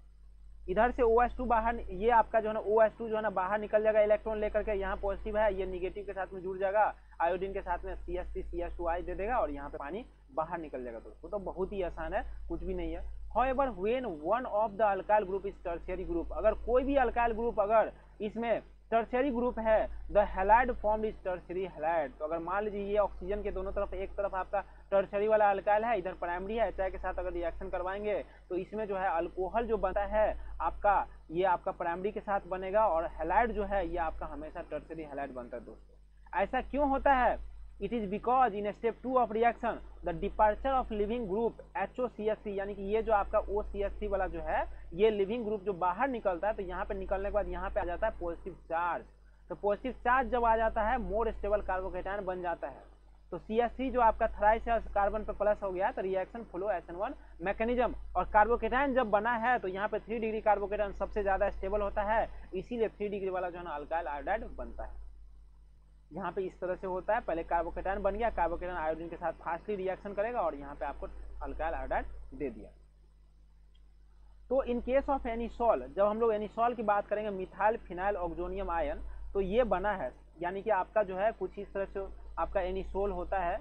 इधर से OH2 बाहर, ये आपका जो है ना OH2 जो है ना बाहर निकल जाएगा इलेक्ट्रॉन लेकर के, यहाँ पॉजिटिव है, ये निगेटिव के साथ में जुड़ जाएगा, आयोडीन के साथ में CH3 CH2I दे देगा और यहाँ पे पानी बाहर निकल जाएगा दोस्तों। तो बहुत ही आसान है, कुछ भी नहीं है। However, when one of the alkyl group is tertiary group, अगर कोई भी अल्काइल ग्रुप अगर इसमें टर्शियरी ग्रुप है, the halide formed is tertiary halide. तो अगर मान लीजिए ये ऑक्सीजन के दोनों तरफ, एक तरफ आपका टर्शियरी वाला अल्काइल है, इधर प्राइमरी है, HI के साथ अगर रिएक्शन करवाएंगे तो इसमें जो है अल्कोहल जो बनता है आपका, ये आपका प्राइमरी के साथ बनेगा और हैलाइड जो है ये आपका हमेशा टर्शियरी हैलाइड बनता है दोस्तों। ऐसा क्यों होता है? It is because in step 2 of reaction the departure of living group HOCH3, यानी कि ये जो आपका OCH3 वाला जो है ये लिविंग ग्रुप जो बाहर निकलता है, तो यहाँ पे निकलने के बाद यहाँ पे आ जाता है पॉजिटिव चार्ज। तो पॉजिटिव चार्ज जब आ जाता है मोर स्टेबल कार्बोकेटायन बन जाता है। तो CH3 जो आपका थ्राइस कार्बन पे प्लस हो गया तो रिएक्शन फ्लो SN1 मैकेनिज्म, और कार्बोकेटायन जब बना है तो यहाँ पे 3 डिग्री कार्बोकेटायन सबसे ज्यादा स्टेबल होता है, इसीलिए 3 डिग्री वाला जो है ना अल्काइल आयोडाइड बनता है। यहाँ पे इस तरह से होता है, पहले कार्बोकेटायन बन गया, कार्बोकेटायन आयोडीन के साथ फास्टली रिएक्शन करेगा और यहाँ पे आपको अल्काइल आयोडाइड दे दिया। तो इन केस ऑफ एनिसॉल, जब हम लोग एनिसॉल की बात करेंगे, मिथाइल फिनाइल ऑक्सोनियम आयन, तो ये बना है, यानी कि आपका जो है कुछ इस तरह से आपका एनिसोल होता है।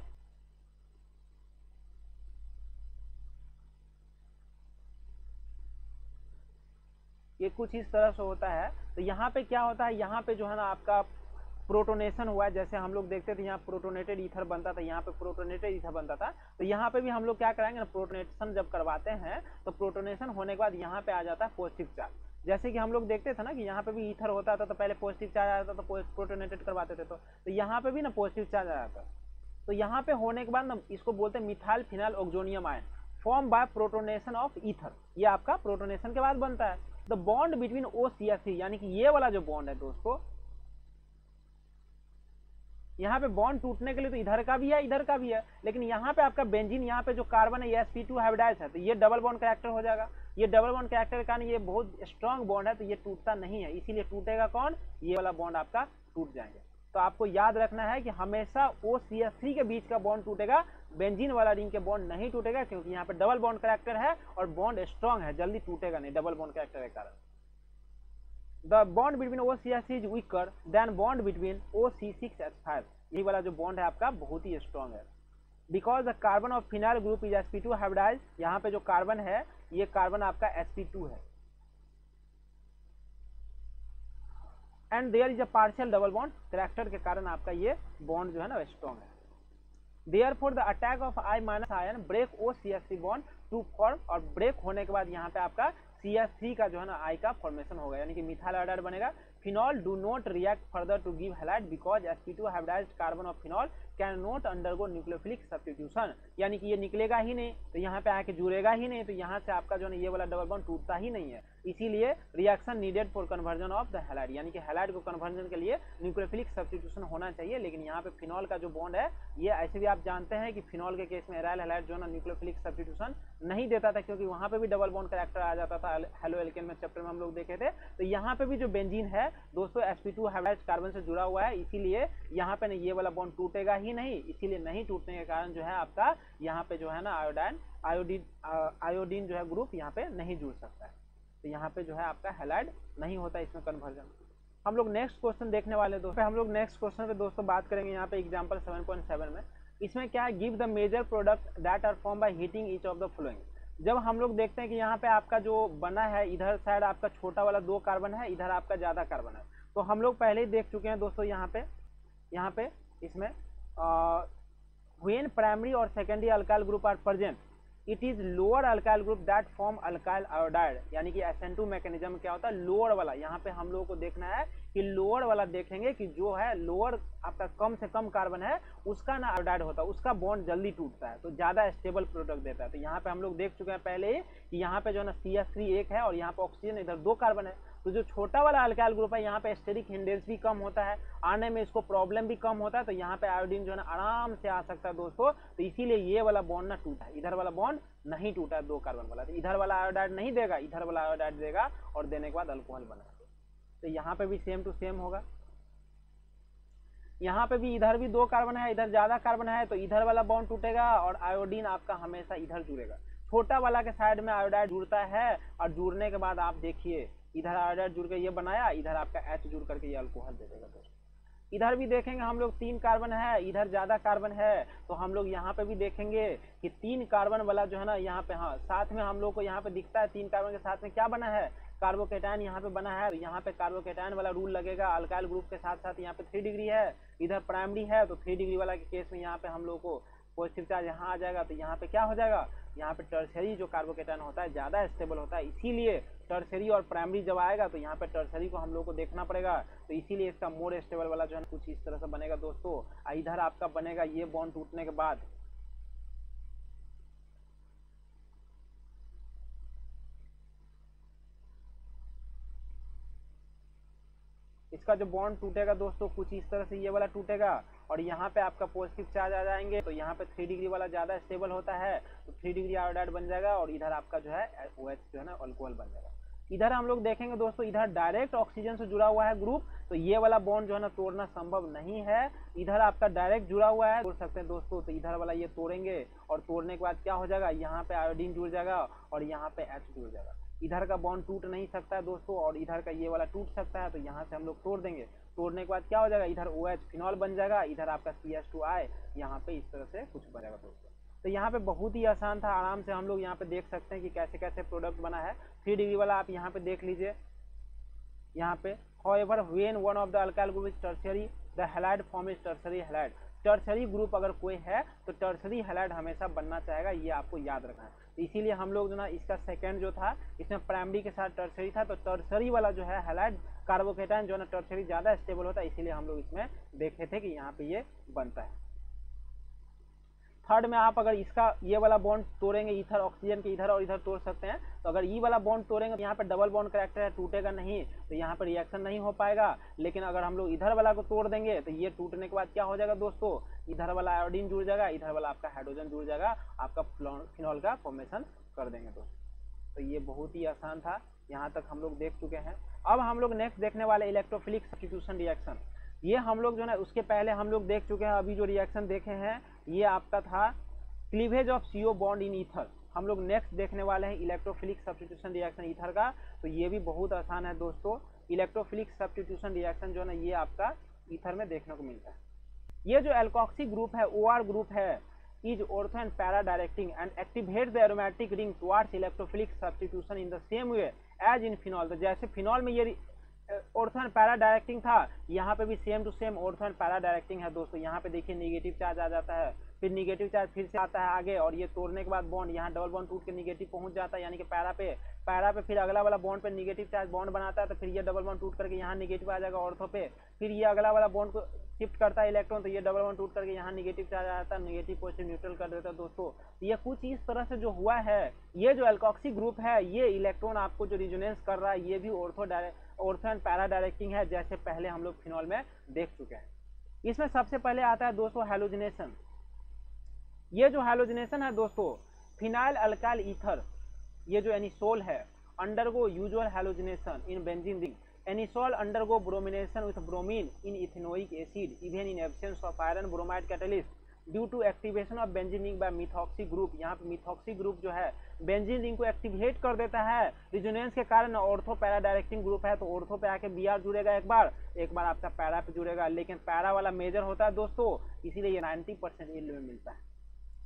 ये कुछ इस तरह से होता है। तो यहाँ पे क्या होता है, यहाँ पे जो है ना आपका प्रोटोनेशन हुआ है। जैसे हम लोग देखते थे यहाँ प्रोटोनेटेड ईथर बनता था, यहाँ पे प्रोटोनेटेड ईथर बनता था। तो यहाँ पे भी हम लोग क्या कराएंगे ना, प्रोटोनेशन जब करवाते हैं तो प्रोटोनेशन होने के बाद यहाँ पे आ जाता है पॉजिटिव चार्ज। जैसे कि हम लोग देखते थे ना कि यहाँ पे भी ईथर होता था तो पहले पॉजिटिव चार्ज आ जाता था, प्रोटोनेटेड करवाते थे तो यहाँ पे भी ना पॉजिटिव चार्ज आ जाता। तो यहाँ पे होने के बाद ना इसको बोलते हैं methyl phenyl oxonium ion form by protonation of ether. ये आपका प्रोटोनेशन के बाद बनता है। द बॉन्ड बिटवीन OCH3, यानी कि ये वाला जो बॉन्ड है दोस्तों, यहाँ पे बॉन्ड टूटने के लिए तो इधर का भी है इधर का भी है, लेकिन यहाँ पे आपका बेंजीन, यहाँ पे जो कार्बन है ये sp2 हाइब्रिडाइज है, तो ये डबल बॉन्ड कैरेक्टर हो जाएगा। ये डबल बॉन्ड कैरेक्टर के कारण ये बहुत स्ट्रॉन्ग बॉन्ड है, तो ये टूटता नहीं है, इसीलिए टूटेगा कौन, ये वाला बॉन्ड आपका टूट जाएंगे। तो आपको याद रखना है कि हमेशा OCH3 के बीच का बॉन्ड टूटेगा, बेंजीन वाला रिंग के बॉन्ड नहीं टूटेगा, क्योंकि यहाँ पे डबल बॉन्ड कैरेक्टर है और बॉन्ड स्ट्रॉन्ग है, जल्दी टूटेगा नहीं डबल बॉन्ड कैरेक्टर के कारण। The bond between OCH3 is weaker than bond between OC6H5। यही वाला जो बॉन्ड है आपका बहुत ही स्ट्रॉन्ग है। Because the carbon of phenyl group is sp2 hybridize. यहाँ पे जो कार्बन है ये कार्बन आपका sp2 है। And there is a partial double bond character के कारण आपका ये बॉन्ड जो है ना स्ट्रॉन्ग है। Therefore the attack of I minus ion break OCH3 bond to form, और ब्रेक होने के बाद यहाँ पे आपका CH3 का जो है ना I का फॉर्मेशन होगा, यानी कि मिथाइल आयोडाइड बनेगा। Phenol do not react further to give halide because sp2 hybridized carbon of phenol can not undergo nucleophilic substitution, यानी कि ये निकलेगा ही नहीं, तो यहाँ पे आके जुड़ेगा ही नहीं, तो यहाँ से आपका जो है ये वाला डबल बॉन्ड टूटता ही नहीं है। इसीलिए reaction needed for conversion of the halide, यानी कि हैलाइड को कन्वर्जन के लिए न्यूक्लियोफिलिक सब्स्टिट्यूशन होना चाहिए। लेकिन यहाँ पे फिनॉल का जो बॉन्ड है ये ऐसे भी आप जानते हैं कि फिनॉल के केस में एराइल हैलाइड जो है ना न्यूक्लियोफिलिक सब्स्टिट्यूशन नहीं देता था, क्योंकि वहाँ पे भी डबल बॉन्ड कैरेक्टर आ जाता था, हेलो एल्केन में चैप्टर में हम लोग देखे थे। तो यहाँ पे भी जो बेंजीन है दोस्तों sp2 हाइब्रिडाइज्ड कार्बन से जुड़ा हुआ है, इसीलिए यहाँ पे ये वाला बॉन्ड टूटेगा ही नहीं। इसीलिए नहीं टूटने के कारण जो है आपका यहाँ पे जो है ना आयोडीन जो है ग्रुप यहाँ पे नहीं जुड़ सकता है, तो यहाँ पे जो है आपका हैलाइड नहीं होता इसमें कन्वर्जन। हम लोग नेक्स्ट क्वेश्चन देखने वाले दोस्तों, हम लोग नेक्स्ट क्वेश्चन पे दोस्तों बात करेंगे यहाँ पे एग्जांपल 7.7 में। इसमें क्या है, give the major product that are form by heating each of the following. जब हम लोग देखते हैं कि यहाँ पे आपका जो बना है, इधर साइड आपका छोटा वाला 2 कार्बन है, इधर आपका ज्यादा कार्बन है, तो हम लोग पहले ही देख चुके हैं दोस्तों यहाँ पे इसमें व्हेन प्राइमरी और secondary alkyl group are present it is lower alkyl group that form alkyl iodide, यानी कि SN2 मैकेनिज्म क्या होता है, लोअर वाला। यहाँ पे हम लोगों को देखना है कि लोअर वाला देखेंगे कि जो है लोअर आपका कम से कम कार्बन है उसका ना आयोडाइड होता है, उसका बॉन्ड जल्दी टूटता है, तो ज्यादा स्टेबल प्रोडक्ट देता है। तो यहाँ पे हम लोग देख चुके हैं पहले ही कि यहाँ पे जो है ना CH3 1 है और यहाँ पे ऑक्सीजन इधर 2 कार्बन है, तो जो छोटा वाला अल्काइल ग्रुप है यहाँ पे स्टेरिक हिंडेंस भी कम होता है, आने में इसको प्रॉब्लम भी कम होता है, तो यहाँ पे आयोडीन जो है ना आराम से आ सकता है दोस्तों। तो इसीलिए ये वाला बॉन्ड ना टूटा है, इधर वाला बॉन्ड नहीं टूटा है 2 कार्बन वाला, तो इधर वाला आयोडाइड नहीं देगा, इधर वाला आयोडाइड देगा और देने के बाद अल्कोहल बना। तो यहाँ पे भी सेम टू सेम होगा, यहाँ पे भी इधर भी 2 कार्बन है, इधर ज्यादा कार्बन है, तो इधर वाला बॉन्ड टूटेगा और आयोडीन आपका हमेशा इधर जुड़ेगा। छोटा वाला के साइड में आयोडाइड जुड़ता है और जुड़ने के बाद आप देखिए इधर आयोडाइड जुड़ के ये बनाया, इधर आपका H जुड़ करके ये अल्कोहल दे देगा दोस्तों। इधर भी देखेंगे हम लोग 3 कार्बन है, इधर ज्यादा कार्बन है, तो हम लोग यहाँ पे भी देखेंगे कि 3 कार्बन वाला जो है ना यहाँ पे, हाँ साथ में हम लोग को यहाँ पे दिखता है 3 कार्बन के साथ में क्या बना है, कार्बोकेटायन यहाँ पे बना है। तो यहाँ पे कार्बोकेटायन वाला रूल लगेगा, अल्काइल ग्रुप के साथ साथ यहाँ पे 3 डिग्री है, इधर प्राइमरी है, तो 3 डिग्री वाला के केस में यहाँ पे हम लोग को पॉजिटिव चार्ज यहाँ आ जाएगा, तो यहाँ पे क्या हो जाएगा, यहाँ पे टर्सरी जो कार्बोकेटायन होता है ज्यादा स्टेबल होता है, इसीलिए टर्सरी और प्राइमरी जब आएगा तो यहाँ पे टर्सरी को हम लोग को देखना पड़ेगा, तो इसीलिए इसका मोर स्टेबल वाला जो है कुछ इस तरह से बनेगा दोस्तों। इधर आपका बनेगा ये बॉन्ड टूटने के बाद इसका जो बॉन्ड टूटेगा दोस्तों कुछ इस तरह से ये वाला टूटेगा, और यहाँ पे आपका पॉजिटिव चार्ज आ जाएंगे, तो यहाँ पे 3 डिग्री वाला ज्यादा स्टेबल होता है, तो 3 डिग्री आयोडाइड बन जाएगा, और इधर आपका जो है OH जो है ना अल्कोहल बन जाएगा। इधर हम लोग देखेंगे दोस्तों, इधर डायरेक्ट ऑक्सीजन से जुड़ा हुआ है ग्रुप, तो ये वाला बॉन्ड जो है ना तोड़ना संभव नहीं है। इधर आपका डायरेक्ट जुड़ा हुआ है, तोड़ सकते हैं दोस्तों, तो इधर वाला ये तोड़ेंगे, और तोड़ने के बाद क्या हो जाएगा, यहाँ पे आयोडीन जुड़ जाएगा और यहाँ पे H जुड़ जाएगा। इधर का बॉन्ड टूट नहीं सकता है दोस्तों, और इधर का ये वाला टूट सकता है, तो यहाँ से हम लोग तोड़ देंगे। तोड़ने के बाद क्या हो जाएगा, इधर OH फिनॉल बन जाएगा, इधर आपका CH2I, यहाँ पे इस तरह से कुछ बनेगा दोस्तों। तो यहाँ पे बहुत ही आसान था, आराम से हम लोग यहाँ पे देख सकते हैं कि कैसे कैसे प्रोडक्ट बना है। 3 डिग्री वाला आप यहाँ पे देख लीजिए। यहाँ पे however when one of the alkyl group is tertiary the halide form is tertiary halide। Tertiary group अगर कोई है तो टर्सरी हैलाइड हमेशा बनना चाहेगा, ये आपको याद रखना है। तो इसीलिए हम लोग जो ना इसका सेकंड जो था इसमें प्राइमरी के साथ टर्सरी था, तो टर्सरी वाला जो है हैलाइड कार्बोकेटायन जो ना टर्सरी ज्यादा स्टेबल होता है, इसीलिए हम लोग इसमें देखे थे कि यहाँ पे ये बनता है। थर्ड में आप अगर इसका ये वाला बॉन्ड तोड़ेंगे, इथर ऑक्सीजन के इधर और इधर तोड़ सकते हैं, तो अगर ये वाला बॉन्ड तोड़ेंगे तो यहाँ पे डबल बॉन्ड कैरेक्टर है, टूटेगा नहीं, तो यहाँ पर रिएक्शन नहीं हो पाएगा। लेकिन अगर हम लोग इधर वाला को तोड़ देंगे तो ये टूटने के बाद क्या हो जाएगा दोस्तों, इधर वाला आयोडीन जुड़ जाएगा, इधर वाला आपका हाइड्रोजन जुड़ जाएगा, आपका फिनॉल का फॉर्मेशन कर देंगे दोस्तों। तो ये बहुत ही आसान था, यहाँ तक हम लोग देख चुके हैं। अब हम लोग नेक्स्ट देखने वाले इलेक्ट्रोफिलिक सब्स्टिट्यूशन रिएक्शन। ये हम लोग जो है उसके पहले हम लोग देख चुके हैं, अभी जो रिएक्शन देखे हैं ये आपका था cleavage of CO bond in ether. हम लोग नेक्स्ट देखने वाले हैं इलेक्ट्रोफिलिक सब्स्टिट्यूशन रिएक्शन ईथर का, तो ये भी बहुत आसान है दोस्तों। इलेक्ट्रोफिलिक सब्स्टिट्यूशन रिएक्शन जो है ना ये आपका ईथर में देखने को मिलता है। ये जो एल्कोक्सी ग्रुप है, OR ग्रुप है, is ortho and para directing and activate the aromatic ring towards electrophilic substitution in the same way as in phenol. तो जैसे फिनॉल में ये ऑर्थो एंड पैरा डायरेक्टिंग था, यहाँ पे भी same to same ortho and para directing है दोस्तों। यहाँ पे देखिए नेगेटिव चार्ज आ जाता है, फिर निगेटिव चार्ज फिर से आता है आगे, और ये तोड़ने के बाद बॉन्ड यहाँ डबल बॉन्ड टूट के निगेटिव पहुंच जाता है, यानी कि पैरा पे फिर अगला वाला बॉन्ड पे निगेटिव चार्ज बॉन्ड बनाता है, तो फिर ये डबल बॉन्ड टूट करके यहाँ निगेटिव आ जाएगा ऑर्थो पे, फिर ये अगला वाला बॉन्ड को शिफ्ट करता है इलेक्ट्रॉन, तो ये डबल बॉन्ड टूट करके यहाँ निगेटिव चार्ज आ जाता है, निगेटिव पॉजिटिव न्यूट्रल कर देता है दोस्तों। ये कुछ इस तरह से जो हुआ है, ये जो एल्कोक्सी ग्रुप है, ये इलेक्ट्रॉन आपको जो रिजोनेंस कर रहा है, ये भी ऑर्थो एंड पैरा डायरेक्टिंग है, जैसे पहले हम लोग फिनॉल में देख चुके हैं। इसमें सबसे पहले आता है दोस्तों हैलोजिनेशन। ये जो हैलोजिनेशन है दोस्तों, फिनाइल अल्काइल ईथर, ये जो एनिसोल है, undergo usual halogenation in benzene ring. Anisole undergo bromination with bromine in ethanoic acid even in absence of iron bromide catalyst due to activation of benzene ring by methoxy group. यहाँ पे methoxy group जो है benzene ring को activate कर देता है resonance के कारण। ऑर्थो पैरा डायरेक्टिंग ग्रुप है, तो ऑर्थो पे आके Br जुड़ेगा एक बार आपका पैरा पे जुड़ेगा, लेकिन पैरा वाला मेजर होता है दोस्तों, इसीलिए ये 90% यील्ड में मिलता है।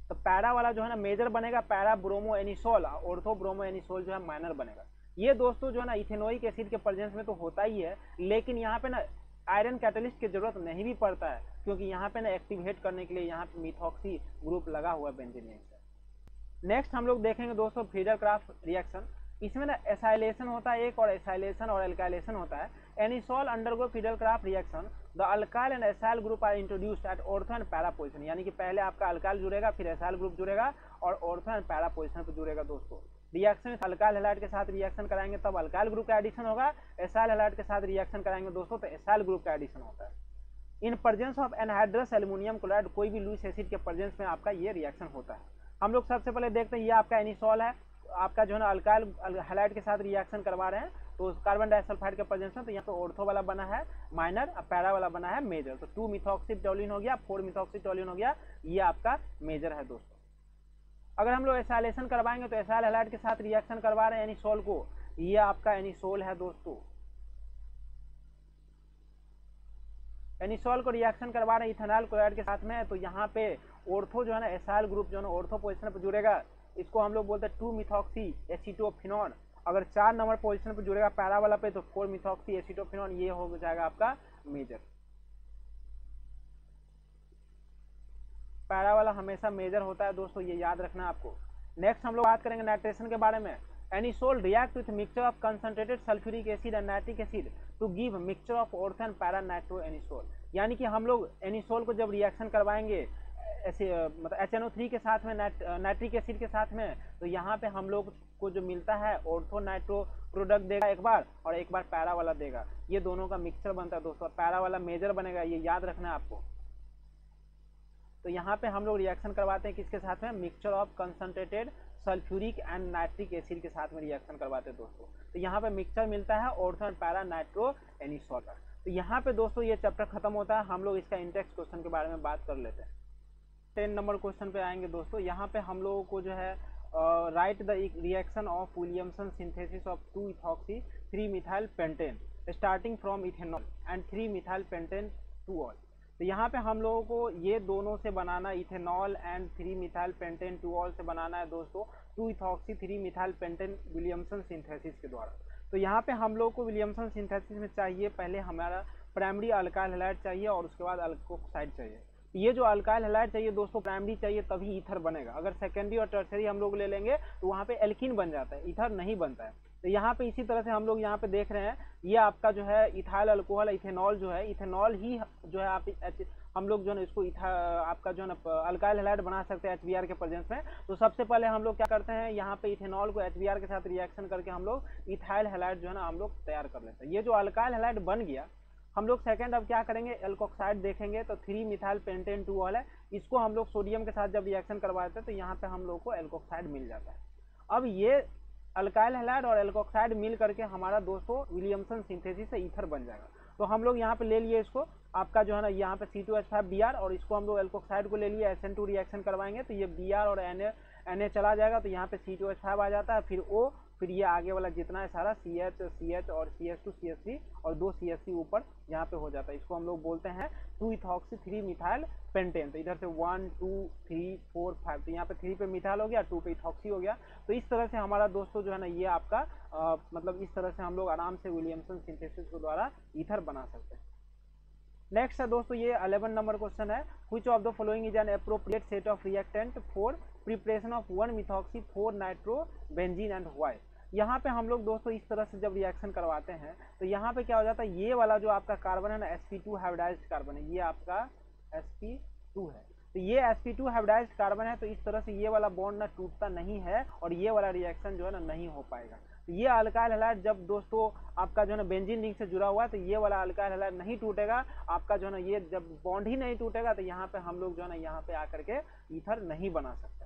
तो पैरा वाला जो है ना मेजर बनेगा, para bromo anisole, ortho bromo anisole जो है माइनर बनेगा। ये दोस्तों जो है ना इथेनोइक एसिड के प्रेजेंस में तो होता ही है, लेकिन यहाँ पे ना आयरन कैटलिस्ट की जरूरत नहीं भी पड़ता है, क्योंकि यहाँ पे ना एक्टिवेट करने के लिए यहाँ पे मिथॉक्सी ग्रुप लगा हुआ है बेंजीन रिंग से। नेक्स्ट हम लोग देखेंगे दोस्तों फ्रीडर-क्राफ्ट रिएक्शन। इसमें ना एसाइलेशन होता है एक, और एसाइलेशन और एल्काइलेशन होता है। Anisole undergo Friedel Crafts reaction, the alkyl and acyl group are introduced at ortho and para position. यानी कि पहले आपका अल्काइल जुड़ेगा, फिर एसाइल ग्रुप जुड़ेगा और ऑर्थो एंड पैरा पोजीशन पे जुड़ेगा दोस्तों। रिएक्शन में अल्काइल हैलाइड के साथ रिएक्शन कराएंगे तब अल्काइल ग्रुप का एडिशन होगा, एसाइल हैलाइड के साथ रिएक्शन कराएंगे दोस्तों तो एसाइल ग्रुप का एडिशन होता है। इन presence of anhydrous aluminium chloride, कोई भी लुईस एसिड के प्रेजेंस में आपका ये रिएक्शन होता है। हम लोग सबसे पहले देखते हैं, ये आपका एनिसोल है, आपका जो है ना अल्काइल हैलाइड के साथ रिएक्शन करवा रहे हैं, तो कार्बन डाइसल्फाइड के प्रेजेंस में, तो यहाँ पे ऑर्थो वाला बना है माइनर, पैरा वाला बना है मेजर। तो 2 मिथॉक्सी टोल्यूइन हो गया, 4 मिथॉक्सी टोल्यूइन हो गया, ये आपका मेजर है दोस्तों। अगर हम लोग एसाइलेशन करवाएंगे तो एसाइल हैलाइड के साथ रिएक्शन करवा रहे हैं एनिसोल को, ये आपका एनिसोल है दोस्तों। एनिसोल को रिएक्शन करवा रहे हैं इथेनॉल क्लोराइड के साथ में, तो यहाँ पे ऑर्थो जो है ना एसाइल ग्रुप जो है ना ऑर्थो पोजीशन पर जुड़ेगा, इसको हम लोग बोलते हैं 2 मिथॉक्सी एसीटोफिनॉन। अगर 4 नंबर पोजीशन पर जुड़ेगा पैरा वाला पे, तो 4 मिथॉक्सी एसीटोफिनॉन, ये हो जाएगा आपका मेजर। पैरा वाला हमेशा मेजर होता है दोस्तों, ये याद रखना है आपको। नेक्स्ट हम लोग बात करेंगे नाइट्रेशन के बारे में। Anisole react with mixture of concentrated sulphuric acid and nitric acid to give mixture of ortho and para nitro anisole. यानी कि हम लोग एनिसोल को जब रिएक्शन करवाएंगे ऐसे मतलब HNO3 के साथ में नाइट्रिक एसिड के साथ में, तो यहाँ पे हम लोग को जो मिलता है ऑर्थो नाइट्रो प्रोडक्ट देगा एक बार, और एक बार पैरा वाला देगा, ये दोनों का मिक्सचर बनता है दोस्तों। पैरा वाला मेजर बनेगा, ये याद रखना है आपको। तो यहाँ पे हम लोग रिएक्शन करवाते हैं किसके साथ में, mixture of concentrated sulphuric and nitric acid के साथ में रिएक्शन करवाते हैं दोस्तों। तो यहाँ पे मिक्सचर मिलता है ortho and para nitro anisole का। तो यहाँ पे दोस्तों ये चैप्टर खत्म होता है, हम लोग इसका इंडेक्स क्वेश्चन के बारे में बात कर लेते हैं। 10 नंबर क्वेश्चन पे आएंगे दोस्तों। यहाँ पे हम लोगों को जो है write the reaction of Williamson synthesis of 2 ethoxy 3 methyl pentane. Starting from ethanol and 3 methyl pentane two ol. तो यहाँ पे हम लोगों को ये दोनों से बनाना, ethanol and 3 methyl pentane two ol से बनाना है दोस्तों 2 ethoxy 3 methyl pentane Williamson synthesis के द्वारा। तो यहाँ पे हम लोग को विलियमसन सिंथेसिस में चाहिए पहले हमारा प्राइमरी अल्काइल हैलाइड चाहिए और उसके बाद अल्कोक्साइड चाहिए। ये जो अल्काइल हैलाइड चाहिए दोस्तों प्राइमरी चाहिए तभी ईथर बनेगा। अगर सेकेंडरी और टर्सरी हम लोग ले लेंगे तो वहाँ पे एल्कीन बन जाता है, ईथर नहीं बनता है। तो यहाँ पे इसी तरह से हम लोग यहाँ पे देख रहे हैं ये आपका जो है इथाइल अल्कोहल इथेनॉल जो है, इथेनॉल ही जो है आप हम लोग जो है इसको आपका जो है ना अल्काइल हैलाइड बना सकते हैं HBr के प्रेजेंस में। तो सबसे पहले हम लोग क्या करते हैं यहाँ पे इथेनॉल को HBr के साथ रिएक्शन करके हम लोग इथाइल हैलाइड जो है ना हम लोग तैयार कर लेते हैं। ये जो अल्काइल हैलाइड बन गया हम लोग सेकंड अब क्या करेंगे एल्कोक्साइड देखेंगे। तो 3 मिथाइल पेंटेन टू ऑल है, इसको हम लोग सोडियम के साथ जब रिएक्शन करवाते हैं तो यहाँ पे हम लोग को एल्कोक्साइड मिल जाता है। अब ये अल्काइल हैलाइड और एल्कोक्साइड मिल करके हमारा दोस्तों विलियमसन सिंथेसिस से ईथर बन जाएगा। तो हम लोग यहाँ पे ले लिए इसको आपका जो है ना यहाँ पे C2H5Br और इसको हम लोग एल्कोक्साइड को ले लिए SN2 रिएक्शन करवाएंगे तो ये Br और Na चला जाएगा तो यहाँ पे C2H5 आ जाता है, फिर O, फिर ये आगे वाला जितना है सारा CH और CH2 CH3 और 2 CH3 ऊपर यहाँ पे हो जाता है। इसको हम लोग बोलते हैं 2 इथॉक्सी 3 मिथाइल पेंटेन। तो इधर से 1 2 3 4 5 तो यहाँ पे 3 पे मिथाइल हो गया, 2 पे इथॉक्सी हो गया। तो इस तरह से हमारा दोस्तों जो है ना ये आपका मतलब इस तरह से हम लोग आराम से विलियमसन सिंथेसिस के द्वारा ईथर बना सकते हैं। नेक्स्ट है दोस्तों ये 11 नंबर क्वेश्चन है, which of the following is an appropriate set of reactant for preparation of 1 methoxy 4 nitro benzene and why. यहाँ पे हम लोग दोस्तों इस तरह से जब रिएक्शन करवाते हैं तो यहाँ पे क्या हो जाता है ये वाला जो आपका कार्बन है ना sp2 हाइब्रिडाइज्ड कार्बन है, ये आपका sp2 है। तो ये sp2 हाइब्रिडाइज्ड कार्बन है तो इस तरह से ये वाला बॉन्ड ना टूटता नहीं है और ये वाला रिएक्शन जो है ना नहीं हो पाएगा। तो ये अल्काइल हैलाइड जब दोस्तों आपका जो है ना बेंजीन रिंग से जुड़ा हुआ है तो ये वाला अल्काइल हैलाइड नहीं टूटेगा आपका जो है ना, ये जब बॉन्ड ही नहीं टूटेगा तो यहाँ पे हम लोग जो है ना यहाँ पे आकर के ईथर नहीं बना सकते,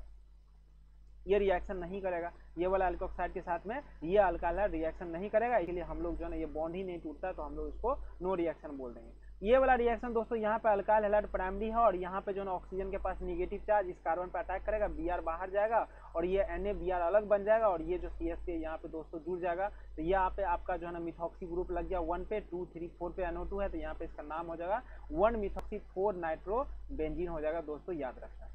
ये रिएक्शन नहीं करेगा। ये वाला अल्कोक्साइड के साथ में ये अल्काइल हैलाइड रिएक्शन नहीं करेगा, इसलिए हम लोग जो है ना ये बॉन्ड ही नहीं टूटता तो हम लोग इसको नो रिएक्शन बोल देंगे। ये वाला रिएक्शन दोस्तों यहाँ पे अल्काइल हैलाइड प्राइमरी है और यहाँ पे जो है ना ऑक्सीजन के पास निगेटिव चार्ज इस कार्बन पे अटैक करेगा, Br बाहर जाएगा और ये Na Br अलग बन जाएगा और ये जो CH के यहाँ पे दोस्तों जुड़ जाएगा। तो यहाँ पे आपका जो है ना मिथॉक्सी ग्रुप लग गया 1 पे, 2 3 4 पे NO2 है तो यहाँ पे इसका नाम हो जाएगा 1 मिथॉक्सी 4 नाइट्रो बेंजीन हो जाएगा दोस्तों, याद रखना।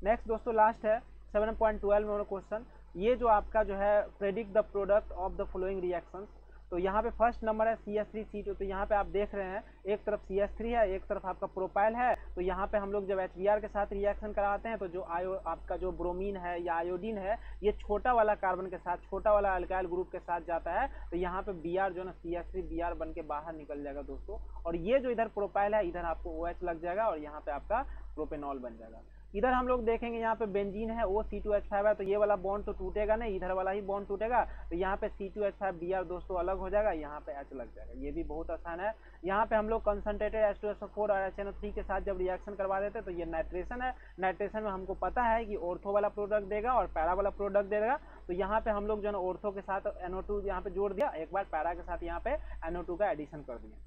नेक्स्ट दोस्तों लास्ट है 7.12 में क्वेश्चन, ये जो आपका जो है predict the product of the following reactions. तो यहाँ पे फर्स्ट नंबर है CH3C2। तो यहाँ पे आप देख रहे हैं एक तरफ CH3 है एक तरफ आपका प्रोपाइल है। तो यहाँ पे हम लोग जब HBr के साथ रिएक्शन कराते हैं तो जो आपका जो ब्रोमीन है या आयोडीन है ये छोटा वाला कार्बन के साथ छोटा वाला अल्काइल ग्रुप के साथ जाता है तो यहाँ पे Br जो है ना CH3Br बन के बाहर निकल जाएगा दोस्तों और ये जो इधर प्रोपाइल है इधर आपको OH लग जाएगा और यहाँ पे आपका प्रोपेनॉल बन जाएगा। इधर हम लोग देखेंगे यहाँ पे बेंजीन है वो C2H5 है तो ये वाला बॉन्ड तो टूटेगा नहीं, इधर वाला ही बॉन्ड टूटेगा। तो यहाँ पे C2H5Br दोस्तों अलग हो जाएगा, यहाँ पे H लग जाएगा, ये भी बहुत आसान है। यहाँ पे हम लोग कंसंट्रेटेड H2SO4 और HNO3 के साथ जब रिएक्शन करवा देते तो ये नाइट्रेशन है। नाइट्रेशन में हमको पता है कि ऑर्थो वाला प्रोडक्ट देगा और पैरा वाला प्रोडक्ट देगा। तो यहाँ पे हम लोग जो है ऑर्थो के साथ NO2 यहाँ पे जोड़ दिया, एक बार पैरा के साथ यहाँ पे NO2 का एडिशन कर दिया।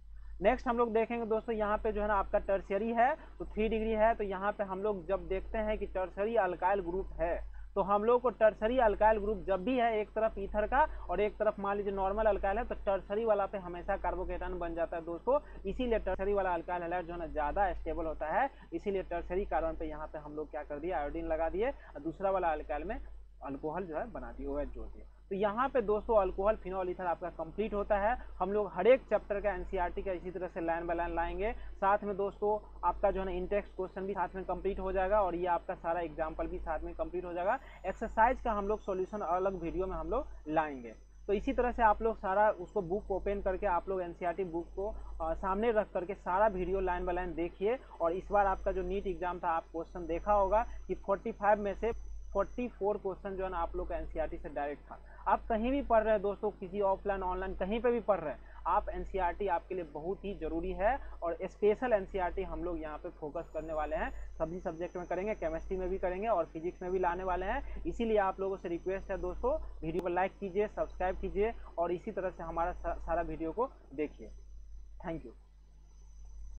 नेक्स्ट हम लोग देखेंगे दोस्तों यहाँ पे जो है ना आपका टर्शियरी है तो 3 डिग्री है। तो यहाँ पे हम लोग जब देखते हैं कि टर्शियरी अल्काइल ग्रुप है तो हम लोग को टर्शियरी अल्काइल ग्रुप जब भी है एक तरफ ईथर का और एक तरफ मान लीजिए नॉर्मल अल्काइल है तो टर्शियरी वाला पे हमेशा कार्बोकेटायन बन जाता है दोस्तों। इसीलिए टर्शियरी वाला अल्काइल हैलाइड जो है ना ज्यादा स्टेबल होता है, इसीलिए टर्शियरी कार्बन पे यहाँ पे हम लोग क्या कर दिए आयोडीन लगा दिए और दूसरा वाला अल्काइल में अल्कोहल जो है बना दिए, OH जोड़ दिए। तो यहाँ पे दोस्तों अल्कोहल फिनॉल ईथर आपका कंप्लीट होता है। हम लोग हर एक चैप्टर का NCERT का इसी तरह से लाइन बाय लाइन लाएंगे। साथ में दोस्तों आपका जो है ना इंटेक्स्ट क्वेश्चन भी साथ में कंप्लीट हो जाएगा और ये आपका सारा एग्जाम्पल भी साथ में कंप्लीट हो जाएगा। एक्सरसाइज का हम लोग सॉल्यूशन अलग वीडियो में हम लोग लाएंगे। तो इसी तरह से आप लोग सारा उसको बुक ओपन करके आप लोग NCERT बुक को सामने रख करके सारा वीडियो लाइन बाय लाइन देखिए। और इस बार आपका जो नीट एग्जाम था आप क्वेश्चन देखा होगा कि 45 में से 44 क्वेश्चन जो है ना आप लोग का NCERT से डायरेक्ट था। आप कहीं भी पढ़ रहे हैं दोस्तों, किसी ऑफलाइन ऑनलाइन कहीं पे भी पढ़ रहे हैं, आप NCERT आपके लिए बहुत ही जरूरी है और स्पेशल NCERT हम लोग यहाँ पे फोकस करने वाले हैं। सभी सब्जेक्ट में करेंगे, केमिस्ट्री में भी करेंगे और फिजिक्स में भी लाने वाले हैं। इसीलिए आप लोगों से रिक्वेस्ट है दोस्तों, वीडियो को लाइक कीजिए, सब्सक्राइब कीजिए और इसी तरह से हमारा सारा वीडियो को देखिए। Thank you.